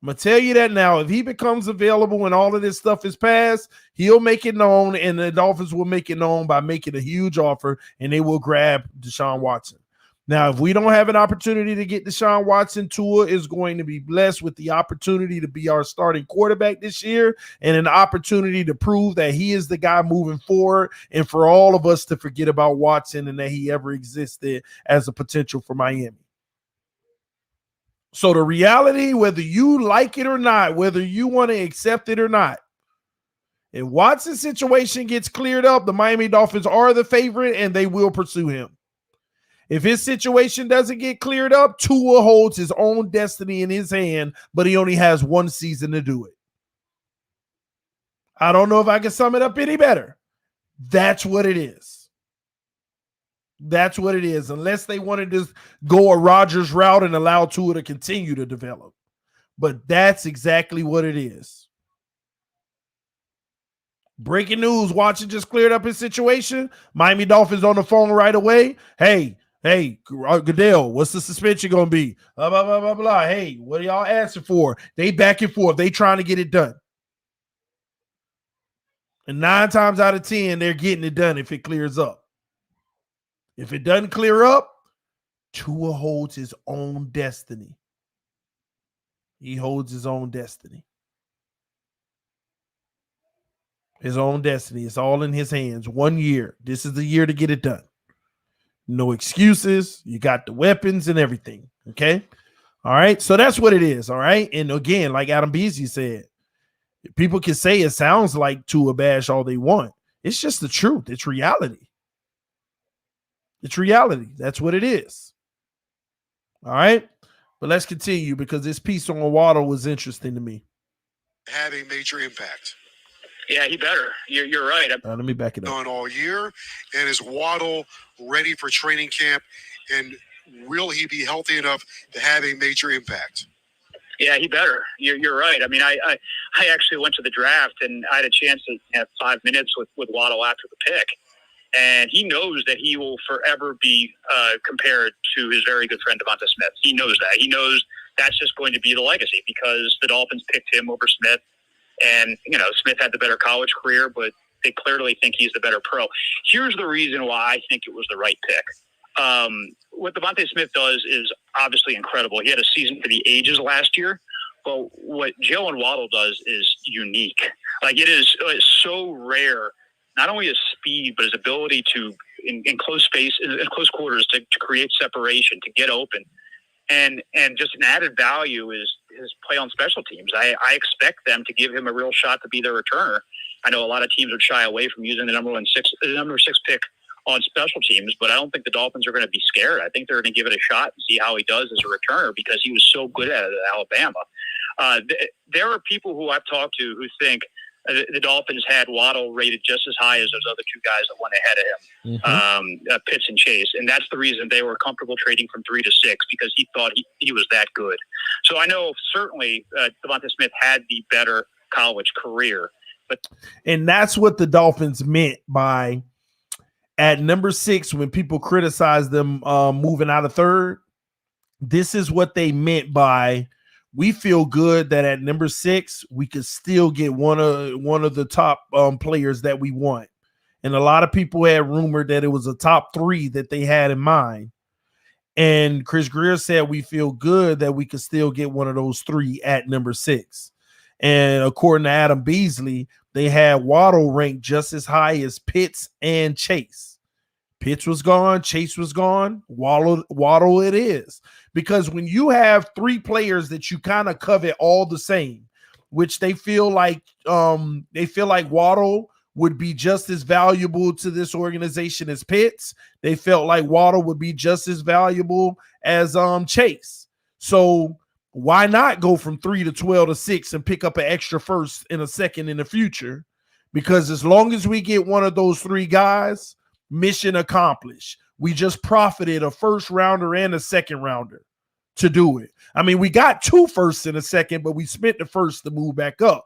I'm going to tell you that now. If he becomes available and all of this stuff is passed, he'll make it known, and the Dolphins will make it known by making a huge offer, and they will grab Deshaun Watson. Now, if we don't have an opportunity to get Deshaun Watson, Tua is going to be blessed with the opportunity to be our starting quarterback this year and an opportunity to prove that he is the guy moving forward, and for all of us to forget about Watson and that he ever existed as a potential for Miami. So the reality, whether you like it or not, whether you want to accept it or not, if Watson's situation gets cleared up, the Miami Dolphins are the favorite and they will pursue him. If his situation doesn't get cleared up, Tua holds his own destiny in his hand, but he only has one season to do it. I don't know if I can sum it up any better. That's what it is. That's what it is, unless they wanted to go a Rodgers route and allow Tua to continue to develop. But that's exactly what it is. Breaking news, Watson just cleared up his situation. Miami Dolphins on the phone right away. Hey, Goodell, what's the suspension going to be? Blah, blah, blah, blah, blah. Hey, what are y'all asking for? They back and forth. They trying to get it done. And 9 times out of 10, they're getting it done if it clears up. If it doesn't clear up, Tua holds his own destiny. He holds his own destiny. His own destiny. It's all in his hands. 1 year. This is the year to get it done. No excuses. You got the weapons and everything. Okay? All right? So that's what it is. All right? And again, like Adam Beasley said, people can say it sounds like Tua Bash all they want. It's just the truth. It's reality. It's reality. That's what it is. All right? But let's continue because this piece on Waddle was interesting to me. Having major impact. Yeah, he better. You're right. Let me back it up. On all year. And is Waddle ready for training camp? And will he be healthy enough to have a major impact? Yeah, he better. You're right. I mean, I actually went to the draft, and I had a chance to have 5 minutes with Waddle after the pick. And he knows that he will forever be compared to his very good friend Devonta Smith. He knows that. He knows that's just going to be the legacy because the Dolphins picked him over Smith. And, Smith had the better college career, but they clearly think he's the better pro. Here's the reason why I think it was the right pick. What Devonta Smith does is obviously incredible. He had a season for the ages last year. But what Jalen Waddle does is unique. Like it's so rare. Not only his speed, but his ability to, in close space, in close quarters, to create separation, to get open. And just an added value is his play on special teams. I expect them to give him a real shot to be their returner. I know a lot of teams would shy away from using the number 6 pick on special teams, but I don't think the Dolphins are going to be scared. I think they're going to give it a shot and see how he does as a returner because he was so good at it at Alabama. There are people who I've talked to who think the Dolphins had Waddle rated just as high as those other 2 guys that went ahead of him, Pitts and Chase. And that's the reason they were comfortable trading from 3 to 6 because he thought he was that good. So I know certainly Devonta Smith had the better college career. And that's what the Dolphins meant by at number 6, when people criticize them moving out of 3rd, this is what they meant by we feel good that at number 6, we could still get one of the top players that we want. And a lot of people had rumored that it was a top 3 that they had in mind. And Chris Greer said we feel good that we could still get one of those 3 at number 6. And according to Adam Beasley, they had Waddle ranked just as high as Pitts and Chase. Pitts was gone, Chase was gone, Waddle it is. Because when you have 3 players that you kind of covet all the same, which they feel like Waddle would be just as valuable to this organization as Pitts. They felt like Waddle would be just as valuable as Chase. So why not go from 3 to 12 to 6 and pick up an extra first and a second in the future? Because as long as we get one of those 3 guys, mission accomplished. We just profited a first rounder and a second rounder to do it. I mean, we got 2 firsts and a second, but we spent the first to move back up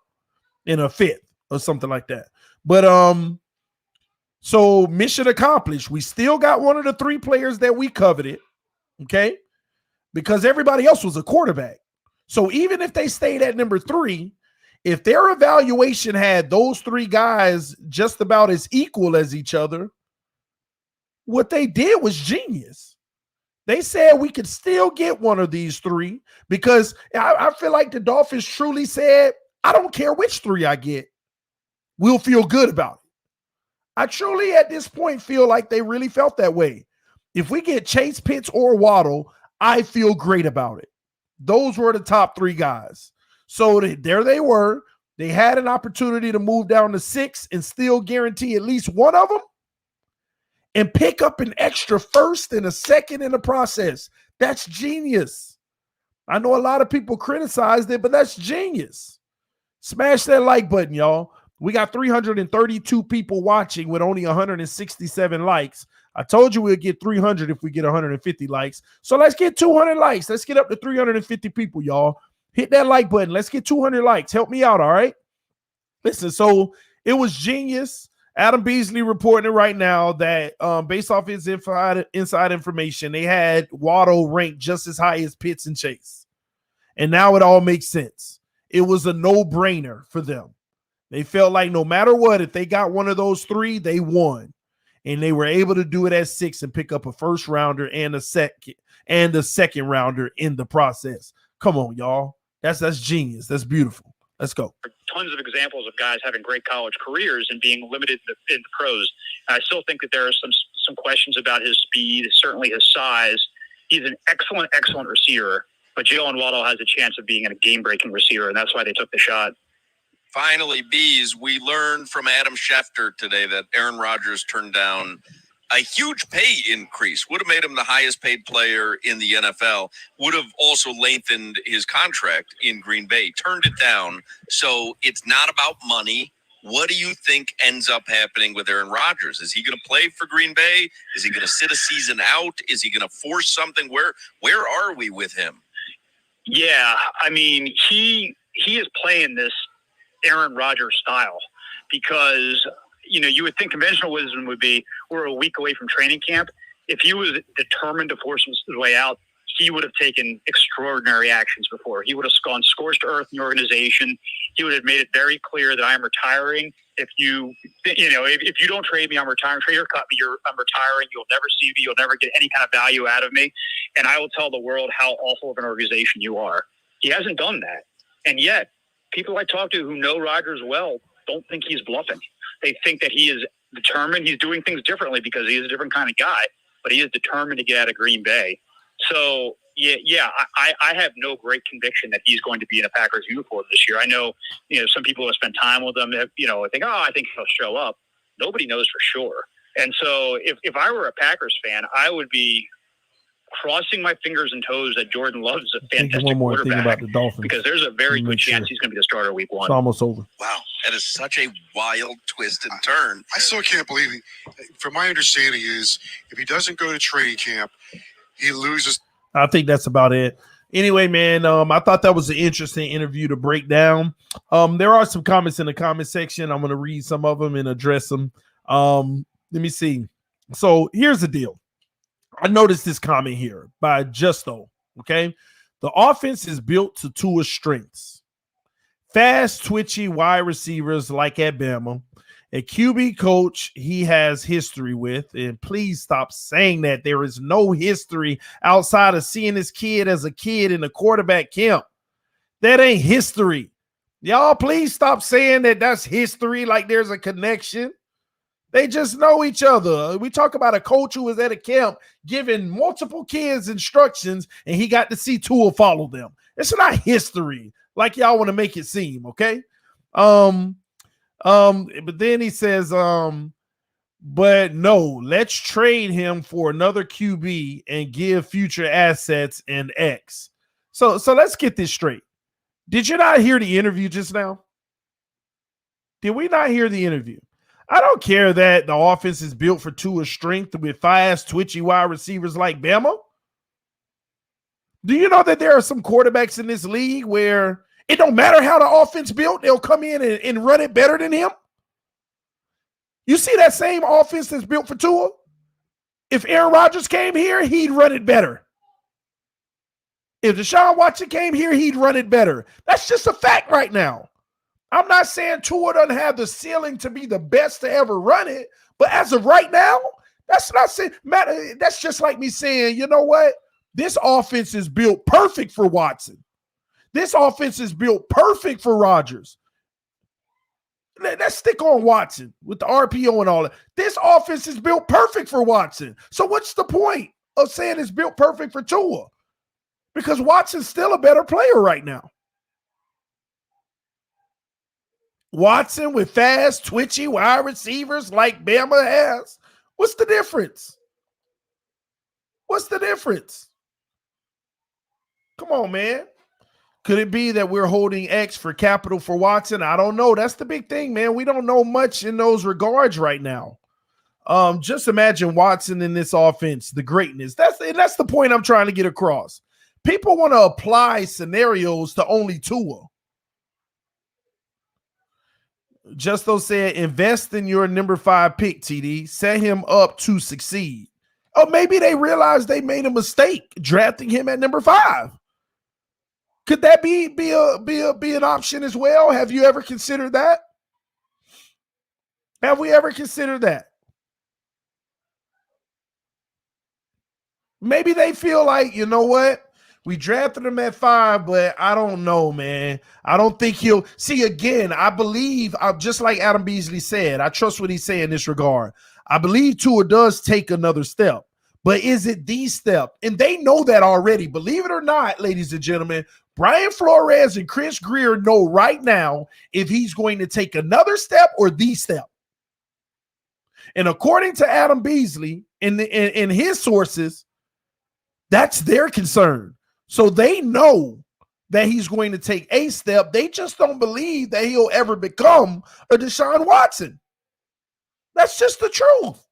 in a 5th or something like that. But so mission accomplished. We still got one of the 3 players that we coveted, okay? Because everybody else was a quarterback. So even if they stayed at number 3, if their evaluation had those 3 guys just about as equal as each other, what they did was genius. They said we could still get one of these 3 because I feel like the Dolphins truly said, I don't care which 3 I get. We'll feel good about it. I truly at this point feel like they really felt that way. If we get Chase, Pitts, or Waddle, I feel great about it. Those were the top 3 guys. So there they were. They had an opportunity to move down to 6 and still guarantee at least one of them and pick up an extra first and a second in the process. That's genius. I know a lot of people criticized it, but that's genius. Smash that like button, y'all. We got 332 people watching with only 167 likes. I told you we'll get 300 if we get 150 likes. So let's get 200 likes. Let's get up to 350 people, y'all. Hit that like button. Let's get 200 likes. Help me out, all right? Listen, so it was genius. Adam Beasley reporting it right now that based off his inside information, they had Waddle ranked just as high as Pitts and Chase. And now it all makes sense. It was a no-brainer for them. They felt like no matter what, if they got one of those 3, they won. And they were able to do it at 6 and pick up a first rounder and a second rounder in the process. Come on, y'all. That's genius. That's beautiful. Let's go. Tons of examples of guys having great college careers and being limited in the pros. I still think that there are some questions about his speed, certainly his size. He's an excellent, excellent receiver, but Jalen Waddle has a chance of being a game-breaking receiver, and that's why they took the shot. Finally, Bees, we learned from Adam Schefter today that Aaron Rodgers turned down a huge pay increase. Would have made him the highest paid player in the NFL. Would have also lengthened his contract in Green Bay. Turned it down. So it's not about money. What do you think ends up happening with Aaron Rodgers? Is he going to play for Green Bay? Is he going to sit a season out? Is he going to force something? Where are we with him? Yeah, I mean, he is playing this Aaron Rodgers style because, you know, you would think conventional wisdom would be we're a week away from training camp. If he was determined to force his way out, he would have taken extraordinary actions before. He would have gone scorched earth in the organization. He would have made it very clear that I'm retiring. If you don't trade me, I'm retiring. Trade or cut me, I'm retiring. You'll never see me. You'll never get any kind of value out of me. And I will tell the world how awful of an organization you are. He hasn't done that. And yet, people I talk to who know Rodgers well don't think he's bluffing. They think that he is determined. He's doing things differently because he is a different kind of guy, but he is determined to get out of Green Bay. So, I have no great conviction that he's going to be in a Packers uniform this year. I know, some people who have spent time with him, think, I think he'll show up. Nobody knows for sure. And so if I were a Packers fan, I would be crossing my fingers and toes that Jordan Love is a fantastic one more quarterback thing about the Dolphins, because there's a very good chance he's going to be the starter week 1. It's almost over. Wow, that is such a wild twist and turn. I still can't believe it. From my understanding is if he doesn't go to training camp, he loses. I think that's about it. Anyway, man, I thought that was an interesting interview to break down. There are some comments in the comment section. I'm going to read some of them and address them. Let me see. So here's the deal. I noticed this comment here by Justo, okay? The offense is built to Tua's strengths. Fast, twitchy wide receivers like at Bama A QB coach he has history with, and please stop saying that. There is no history outside of seeing his kid as a kid in a quarterback camp. That ain't history. Y'all, please stop saying that that's history, like there's a connection. They just know each other. We talk about a coach who was at a camp giving multiple kids instructions, and he got to see Tua follow them. It's not history like y'all want to make it seem, okay? But then he says, but no, let's trade him for another QB and give future assets and X. So let's get this straight. Did you not hear the interview just now? Did we not hear the interview? I don't care that the offense is built for Tua's strength with fast, twitchy wide receivers like Bama. Do you know that there are some quarterbacks in this league where it don't matter how the offense built, they'll come in and run it better than him? You see that same offense that's built for Tua? If Aaron Rodgers came here, he'd run it better. If Deshaun Watson came here, he'd run it better. That's just a fact right now. I'm not saying Tua doesn't have the ceiling to be the best to ever run it, but as of right now, that's not saying, that's just like me saying, you know what? This offense is built perfect for Watson. This offense is built perfect for Rodgers. Let's stick on Watson with the RPO and all that. This offense is built perfect for Watson. So what's the point of saying it's built perfect for Tua? Because Watson's still a better player right now. Watson with fast, twitchy wide receivers like Bama has. What's the difference? What's the difference? Come on, man. Could it be that we're holding X for capital for Watson? I don't know. That's the big thing, man. We don't know much in those regards right now. Just imagine Watson in this offense, the greatness. That's the point I'm trying to get across. People want to apply scenarios to only Tua. Justo said, invest in your number 5 pick, TD. Set him up to succeed. Oh, maybe they realized they made a mistake drafting him at number 5. Could that be an option as well? Have you ever considered that? Have we ever considered that? Maybe they feel like, you know what? We drafted him at 5, but I don't know, man. I don't think he'll – see, again, I believe, just like Adam Beasley said, I trust what he's saying in this regard. I believe Tua does take another step, but is it the step? And they know that already. Believe it or not, ladies and gentlemen, Brian Flores and Chris Greer know right now if he's going to take another step or the step. And according to Adam Beasley and his sources, that's their concern. So they know that he's going to take a step. They just don't believe that he'll ever become a Deshaun Watson. That's just the truth.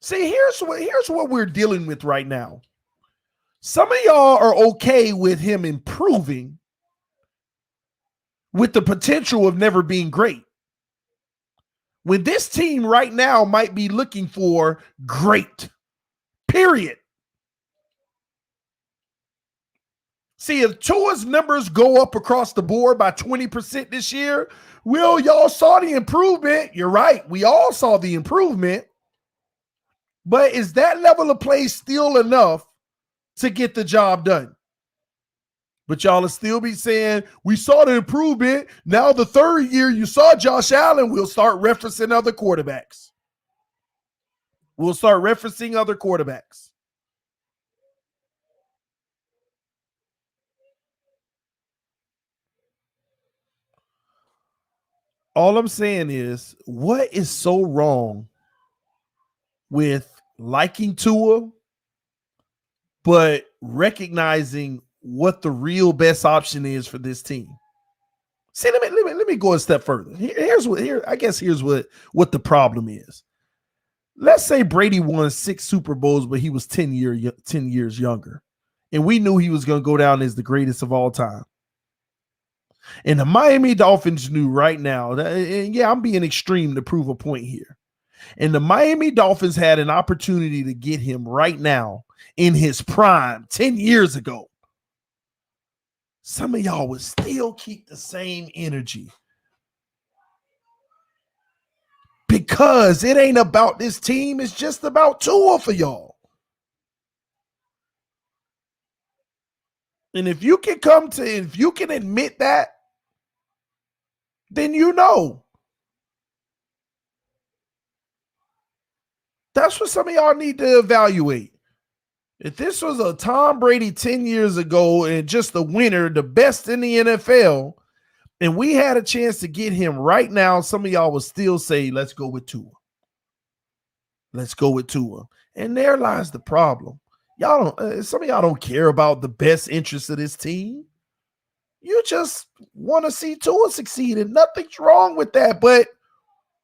See, here's what we're dealing with right now. Some of y'all are okay with him improving with the potential of never being great. When this team right now might be looking for great. Period. See, if Tua's numbers go up across the board by 20% this year, y'all saw the improvement. You're right. We all saw the improvement. But is that level of play still enough to get the job done? But y'all will still be saying, we saw the improvement. Now the third year you saw Josh Allen, we'll start referencing other quarterbacks. We'll start referencing other quarterbacks. All I'm saying is, what is so wrong with liking Tua, but recognizing what the real best option is for this team? See, let me go a step further. Here's what the problem is. Let's say Brady won 6 Super Bowls, but he was 10 years younger. And we knew he was going to go down as the greatest of all time. And the Miami Dolphins knew right now, and yeah, I'm being extreme to prove a point here. And the Miami Dolphins had an opportunity to get him right now in his prime 10 years ago. some of y'all would still keep the same energy. Because it ain't about this team, it's just about Tua for y'all. And if you can admit that, then you know. That's what some of y'all need to evaluate. If this was a Tom Brady 10 years ago and just the winner, the best in the NFL, and we had a chance to get him right now, some of y'all would still say, let's go with Tua. Let's go with Tua. And there lies the problem. Y'all don't, some of y'all don't care about the best interest of this team. You just want to see Tua succeed, and nothing's wrong with that. But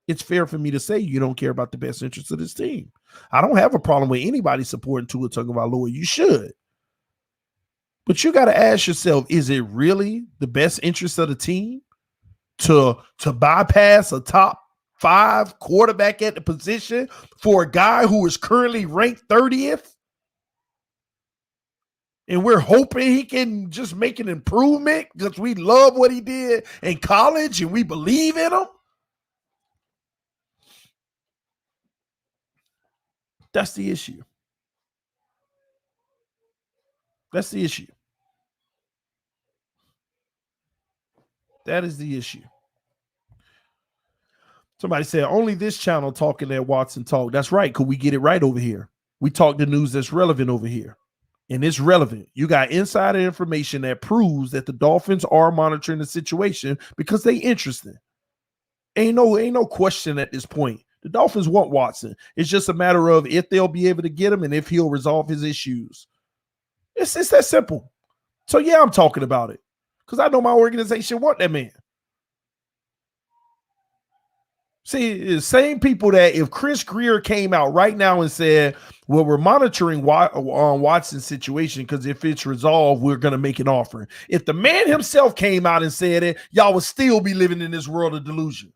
it's fair for me to say you don't care about the best interest of this team. I don't have a problem with anybody supporting Tua Tagovailoa. You should. But you got to ask yourself, is it really the best interest of the team to bypass a top 5 quarterback at the position for a guy who is currently ranked 30th? And we're hoping he can just make an improvement because we love what he did in college and we believe in him. That's the issue. That's the issue. That is the issue. Somebody said, only this channel talking that Watson talk. That's right, because we get it right over here. We talk the news that's relevant over here. And it's relevant. You got insider information that proves that the Dolphins are monitoring the situation because they interested. Ain't no question at this point. The Dolphins want Watson. It's just a matter of if they'll be able to get him and if he'll resolve his issues. It's that simple. So yeah, I'm talking about it because I know my organization want that man. See, the same people that if Chris Greer came out right now and said, well, we're monitoring Watson's situation because if it's resolved, we're going to make an offer. If the man himself came out and said it, y'all would still be living in this world of delusion.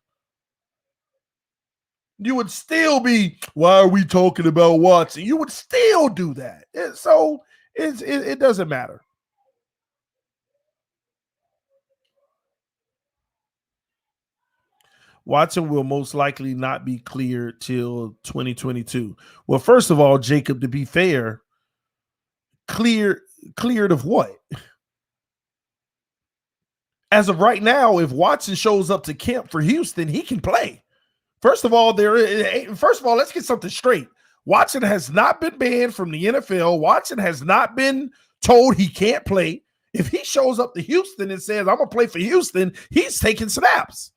You would still be, why are we talking about Watson? You would still do that. So it doesn't matter. Watson will most likely not be cleared till 2022. Well, first of all, Jacob, to be fair, cleared of what? As of right now, if Watson shows up to camp for Houston, he can play. First of all, let's get something straight. Watson has not been banned from the NFL. Watson has not been told he can't play. If he shows up to Houston and says, I'm going to play for Houston, he's taking snaps.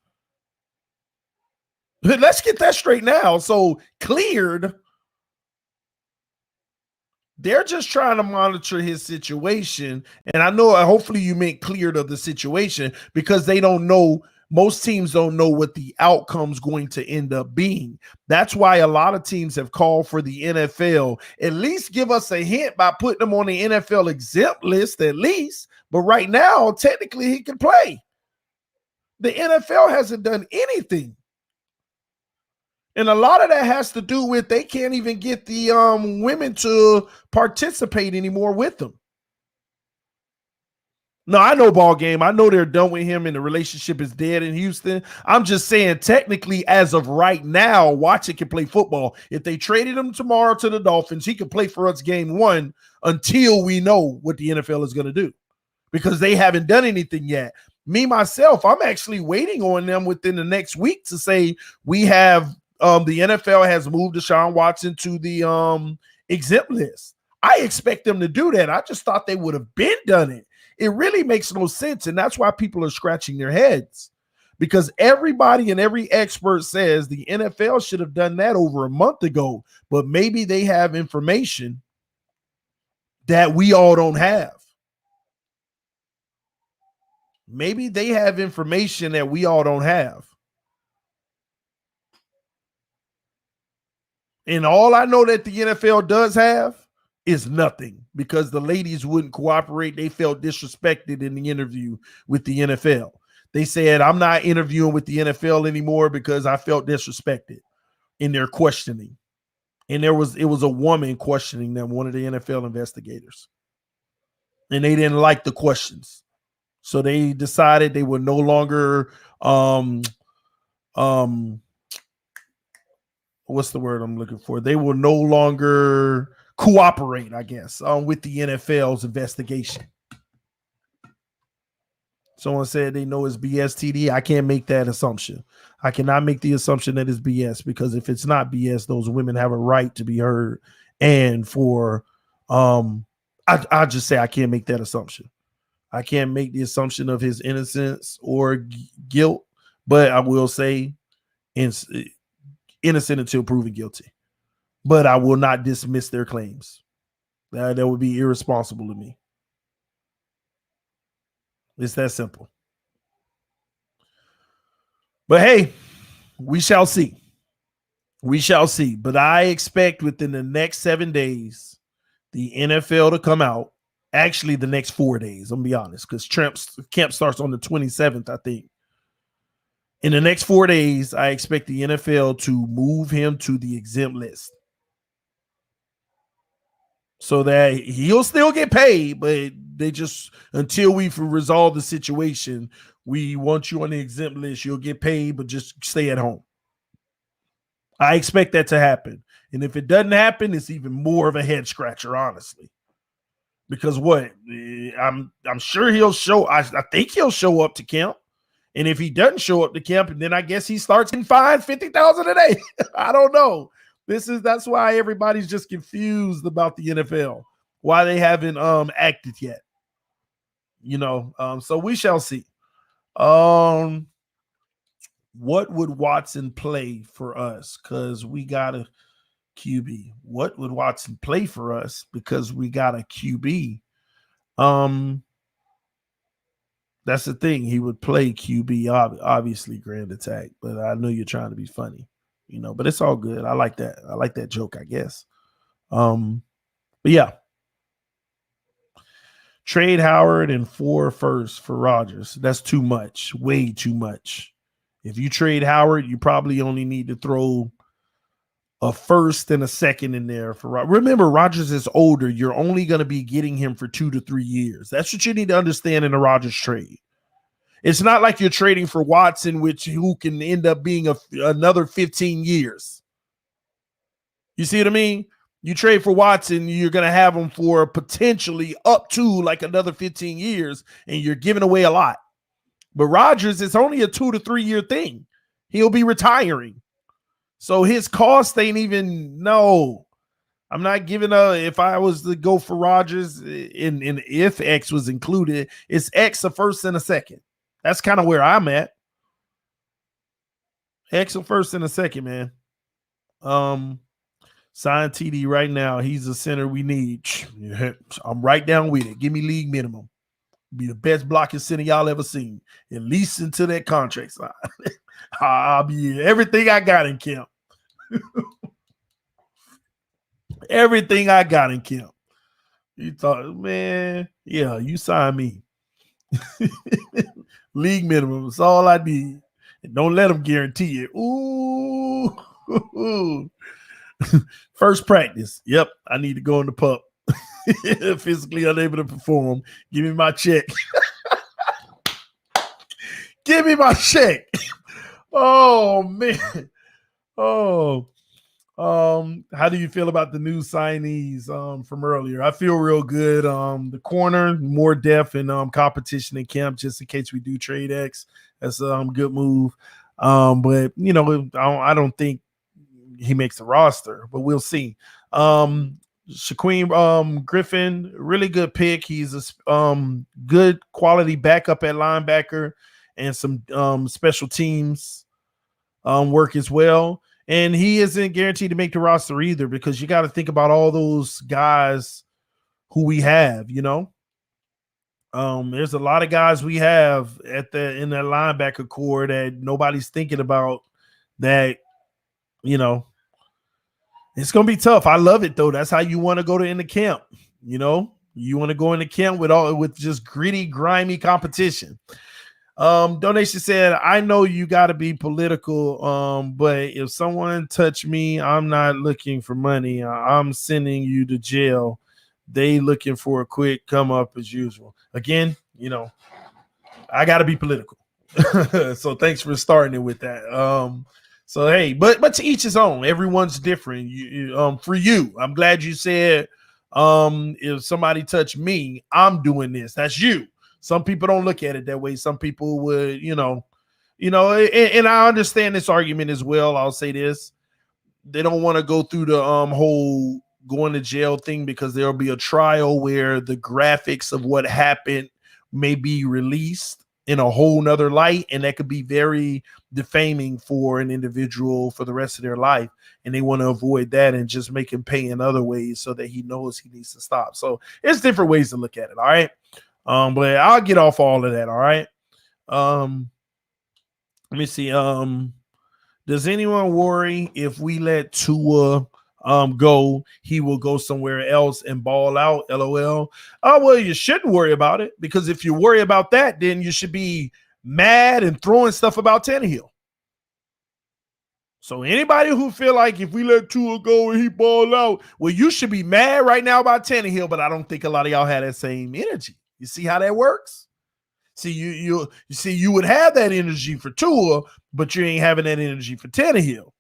Let's get that straight now. So cleared, they're just trying to monitor his situation. And I know hopefully you meant cleared of the situation because they don't know. Most teams don't know what the outcome's going to end up being. That's why a lot of teams have called for the NFL. At least give us a hint by putting him on the NFL exempt list at least. But right now, technically he can play. The NFL hasn't done anything. And a lot of that has to do with they can't even get the women to participate anymore with them. No, I know ball game. I know they're done with him and the relationship is dead in Houston. I'm just saying technically as of right now, Watson can play football. If they traded him tomorrow to the Dolphins, he could play for us game 1 until we know what the NFL is going to do because they haven't done anything yet. Me, myself, I'm actually waiting on them within the next week to say we have the NFL has moved Deshaun Watson to the exempt list. I expect them to do that. I just thought they would have been done it. It really makes no sense, and that's why people are scratching their heads because everybody and every expert says the NFL should have done that over a month ago, but maybe they have information that we all don't have. Maybe they have information that we all don't have. And all I know that the NFL does have is nothing because the ladies wouldn't cooperate. They felt disrespected in the interview with the NFL. They said, I'm not interviewing with the NFL anymore because I felt disrespected in their questioning. And it was a woman questioning them, one of the NFL investigators. And they didn't like the questions. So they decided they would no longer what's the word I'm looking for? They will no longer cooperate, I guess, with the NFL's investigation. Someone said they know it's BS, TD. I can't make that assumption. I cannot make the assumption that it's BS, because if it's not BS, those women have a right to be heard. And for I just say I can't make that assumption. I can't make the assumption of his innocence or guilt, but I will say innocent until proven guilty. But I will not dismiss their claims. That would be irresponsible of me. It's that simple. But hey, we shall see. We shall see. But I expect within the next 7 days, the NFL to come out. Actually, the next 4 days, I'm going to be honest, because camp starts on the 27th, I think. In the next 4 days, I expect the NFL to move him to the exempt list, so that he'll still get paid, but they just, until we resolve the situation, we want you on the exempt list. You'll get paid, but just stay at home. I expect that to happen. And if it doesn't happen, it's even more of a head scratcher, honestly. Because what? I'm sure he'll show. I think he'll show up to camp. And if he doesn't show up to camp, then I guess he starts in fine $50,000 a day. I don't know. That's why everybody's just confused about the NFL, why they haven't acted yet. So we shall see. What would Watson play for us? Because we got a QB. What would Watson play for us? Because we got a QB. That's the thing. He would play QB, obviously Grand Attack, but I know you're trying to be funny. But it's all good. I like that. I like that joke, I guess. But yeah. Trade Howard and 4 firsts for Rodgers. That's too much. Way too much. If you trade Howard, you probably only need to throw a first and a second in there for Rodgers. Remember, Rodgers is older. You're only going to be getting him for 2 to 3 years. That's what you need to understand in a Rodgers trade. It's not like you're trading for Watson, who can end up being another 15 years. You see what I mean? You trade for Watson, you're going to have him for potentially up to like another 15 years, and you're giving away a lot. But Rodgers, it's only a 2 to 3 year thing. He'll be retiring. So his cost ain't even, no. I'm not giving if I was to go for Rodgers, and if X was included, it's X a first and a second. That's kind of where I'm at. X a first and a second, man. Sign TD right now. He's the center we need. I'm right down with it. Give me league minimum. Be the best blocking center y'all ever seen. At least until that contract sign. I'll be everything I got in camp. Everything I got in camp. You thought, man, yeah, you sign me. League minimum is all I need. And don't let them guarantee it. Ooh. First practice. Yep, I need to go in the pup. Physically unable to perform. Give me my check. Give me my check. Oh, man. Oh. How do you feel about the new signees from earlier? I feel real good. The corner, more depth and competition in camp, just in case we do trade X. That's a good move. But I don't think he makes the roster, but we'll see. Shaquem Griffin, really good pick. He's a good quality backup at linebacker and some special teams work as well. And he isn't guaranteed to make the roster either, because you got to think about all those guys who we have, There's a lot of guys we have in that linebacker core that nobody's thinking about that, it's going to be tough. I love it though. That's how you want to go into camp. You want to go into camp with just gritty, grimy competition. Donation said, I know you got to be political, but if someone touch me, I'm not looking for money. I'm sending you to jail. They looking for a quick come up as usual. Again, I got to be political. So thanks for starting it with that. So hey, but to each his own. Everyone's different. For you, I'm glad you said, if somebody touched me, I'm doing this. That's you. Some people don't look at it that way. Some people would, and I understand this argument as well. I'll say this: they don't want to go through the whole going to jail thing because there'll be a trial where the graphics of what happened may be released in a whole nother light, and that could be very defaming for an individual for the rest of their life, and they want to avoid that and just make him pay in other ways so that he knows he needs to stop. So it's different ways to look at it. All right. But I'll get off all of that. All right. Let me see. Does anyone worry if we let Tua go, he will go somewhere else and ball out? LOL. Oh, well, you shouldn't worry about it, because if you worry about that, then you should be mad and throwing stuff about Tannehill. So anybody who feel like if we let Tua go and he ball out, well, you should be mad right now about Tannehill, but I don't think a lot of y'all had that same energy. You see how that works? See, you see, you would have that energy for Tua, but you ain't having that energy for Tannehill.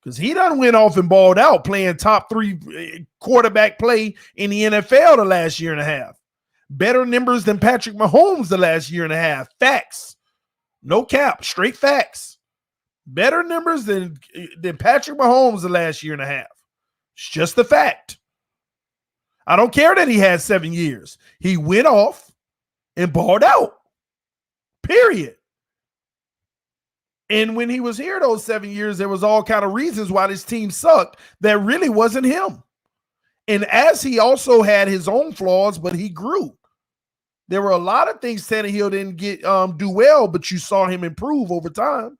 Because he done went off and balled out playing top 3 quarterback play in the NFL the last year and a half. Better numbers than Patrick Mahomes the last year and a half. Facts. No cap. Straight facts. Better numbers than Patrick Mahomes the last year and a half. It's just the fact. I don't care that he had 7 years. He went off and balled out. Period. And when he was here those 7 years, there was all kind of reasons why this team sucked that really wasn't him. And as he also had his own flaws, but he grew. There were a lot of things Tannehill didn't get do well, but you saw him improve over time.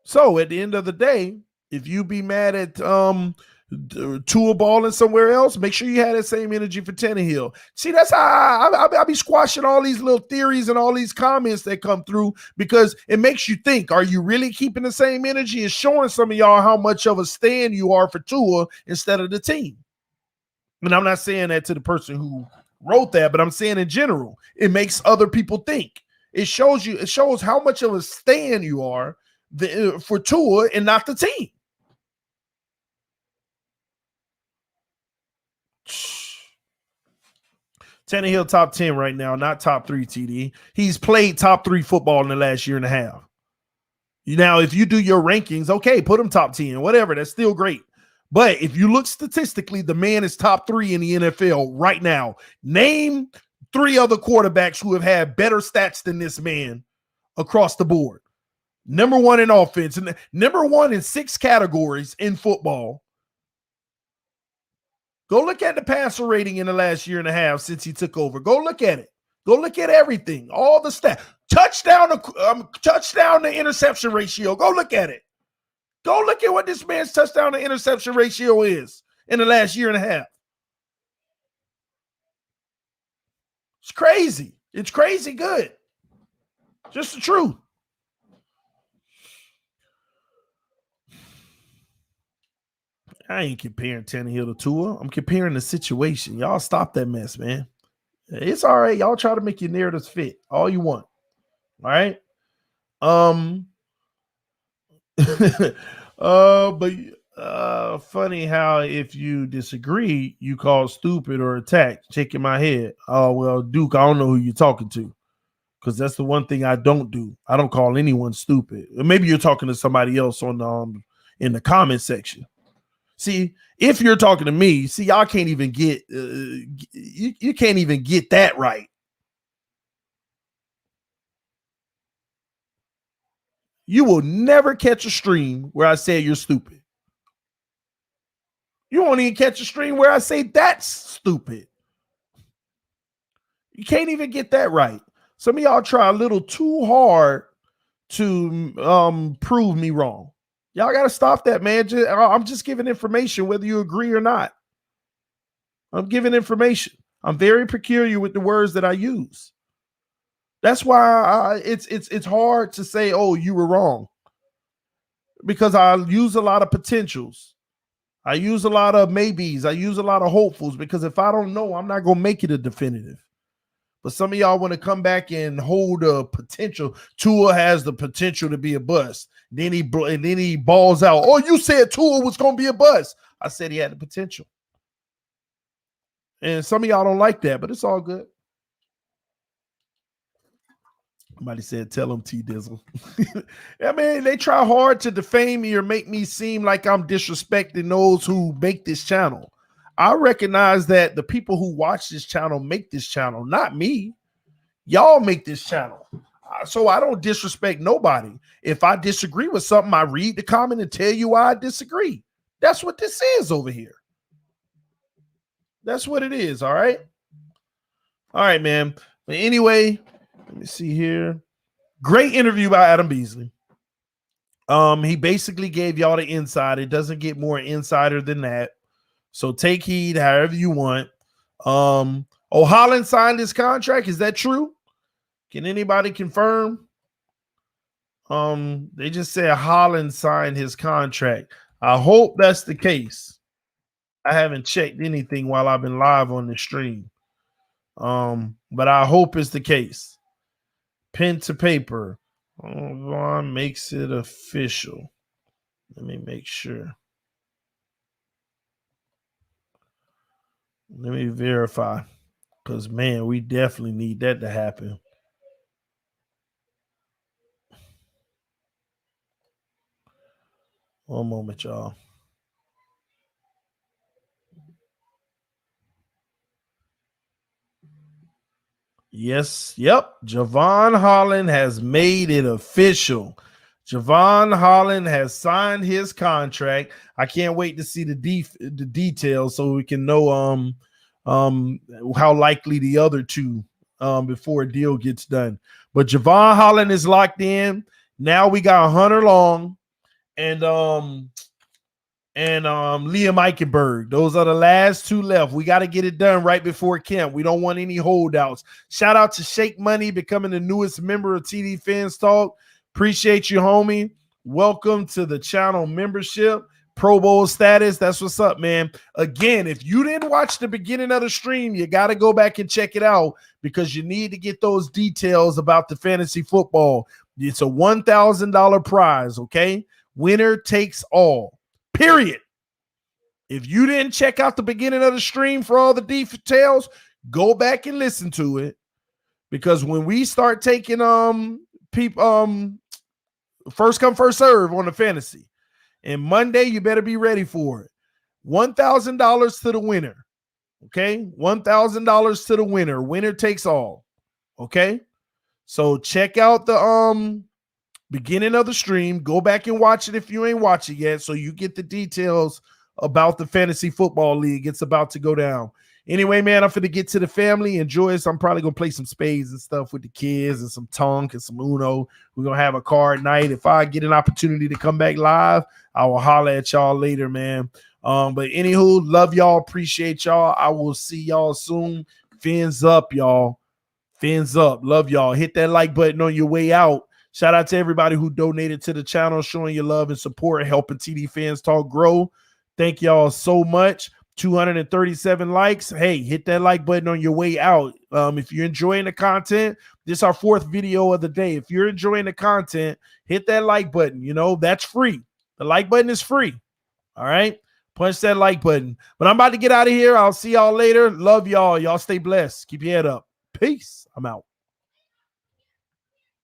So at the end of the day, if you be mad at Tua balling somewhere else, make sure you have that same energy for Tannehill. See, that's how I be squashing all these little theories and all these comments that come through, because it makes you think, are you really keeping the same energy? It's showing some of y'all how much of a stand you are for Tua instead of the team. And I'm not saying that to the person who wrote that, but I'm saying in general, it makes other people think. It shows how much of a stand you are for Tua and not the team. Tannehill top 10 right now, not top 3, TD. He's played top 3 football in the last year and a half. Now, if you do your rankings, okay, put him top 10, whatever, that's still great. But if you look statistically, the man is top 3 in the NFL right now. Name 3 other quarterbacks who have had better stats than this man across the board. Number 1 in offense, and number 1 in 6 categories in football. Go look at the passer rating in the last year and a half since he took over. Go look at it. Go look at everything, all the stats. Touchdown to interception ratio. Go look at it. Go look at what this man's touchdown to interception ratio is in the last year and a half. It's crazy. It's crazy good. Just the truth. I ain't comparing Tannehill to Tua. I'm comparing the situation. Y'all stop that mess, man. It's all right. Y'all try to make your narratives fit all you want. All right. But funny how if you disagree, you call stupid or attack. Shaking my head. Oh, well, Duke, I don't know who you're talking to, because that's the one thing I don't do. I don't call anyone stupid. Maybe you're talking to somebody else on in the comment section. See, if you're talking to me, see, y'all can't even get you can't even get that right. You will never catch a stream where I say you're stupid. You won't even catch a stream where I say that's stupid. You can't even get that right. Some of y'all try a little too hard to prove me wrong. Y'all got to stop that, man. I'm just giving information, whether you agree or not. I'm giving information. I'm very peculiar with the words that I use. That's why it's hard to say, oh, you were wrong, because I use a lot of potentials. I use a lot of maybes. I use a lot of hopefuls, because if I don't know, I'm not going to make it a definitive. But some of y'all want to come back and hold a potential. Tua has the potential to be a bust. Then he balls out. Oh, you said Tua was going to be a bust. I said he had the potential. And some of y'all don't like that, but it's all good. Somebody said, tell him T Dizzle. I mean, they try hard to defame me or make me seem like I'm disrespecting those who make this channel. I recognize that the people who watch this channel make this channel, not me. Y'all make this channel. So I don't disrespect nobody. If I disagree with something, I read the comment and tell you why I disagree. That's what this is over here. That's what it is, all right? All right, man. But anyway, let me see here. Great interview by Adam Beasley. He basically gave y'all the inside. It doesn't get more insider than that. So take heed however you want. Holland signed his contract. Is that true? Can anybody confirm? They just said Holland signed his contract. I hope that's the case. I haven't checked anything while I've been live on the stream. But I hope it's the case. Pen to paper. Vaughn makes it official. Let me make sure. Let me verify. Because, man, we definitely need that to happen. One moment, y'all. Yes, yep. Javon Holland has made it official. Javon Holland has signed his contract. I can't wait to see the details so we can know how likely the other two before a deal gets done. But Javon Holland is locked in. Now we got Hunter Long and Liam Eichenberg. Those are the last two left. We got to get it done right before camp. We don't want any holdouts. Shout out to Shake Money becoming the newest member of TD Fans Talk. Appreciate you, homie. Welcome to the channel membership. Pro Bowl status. That's what's up, man. Again, if you didn't watch the beginning of the stream, you got to go back and check it out because you need to get those details about the fantasy football. It's a $1,000 prize, okay? Winner takes all. Period. If you didn't check out the beginning of the stream for all the details, go back and listen to it. Because when we start taking first come, first serve on the fantasy, and Monday, you better be ready for it. $1,000 to the winner. Okay? $1,000 to the winner. Winner takes all. Okay? So check out the beginning of the stream. Go back and watch it if you ain't watched it yet, so you get the details about the fantasy football league. It's about to go down. Anyway, man, I'm finna get to the family. Enjoy this. I'm probably gonna play some spades and stuff with the kids and some Tonk and some Uno. We're gonna have a card night. If I get an opportunity to come back live, I will holler at y'all later, man. But anywho, love y'all, appreciate y'all. I will see y'all soon. Fins up, y'all. Fins up. Love y'all. Hit that like button on your way out. Shout out to everybody who donated to the channel, showing your love and support, helping TD Fans Talk grow. Thank y'all so much. 237 likes. Hey, hit that like button on your way out. If you're enjoying the content, this is our fourth video of the day. If you're enjoying the content, hit that like button. You know, that's free. The like button is free. All right? Punch that like button. But I'm about to get out of here. I'll see y'all later. Love y'all. Y'all stay blessed. Keep your head up. Peace. I'm out.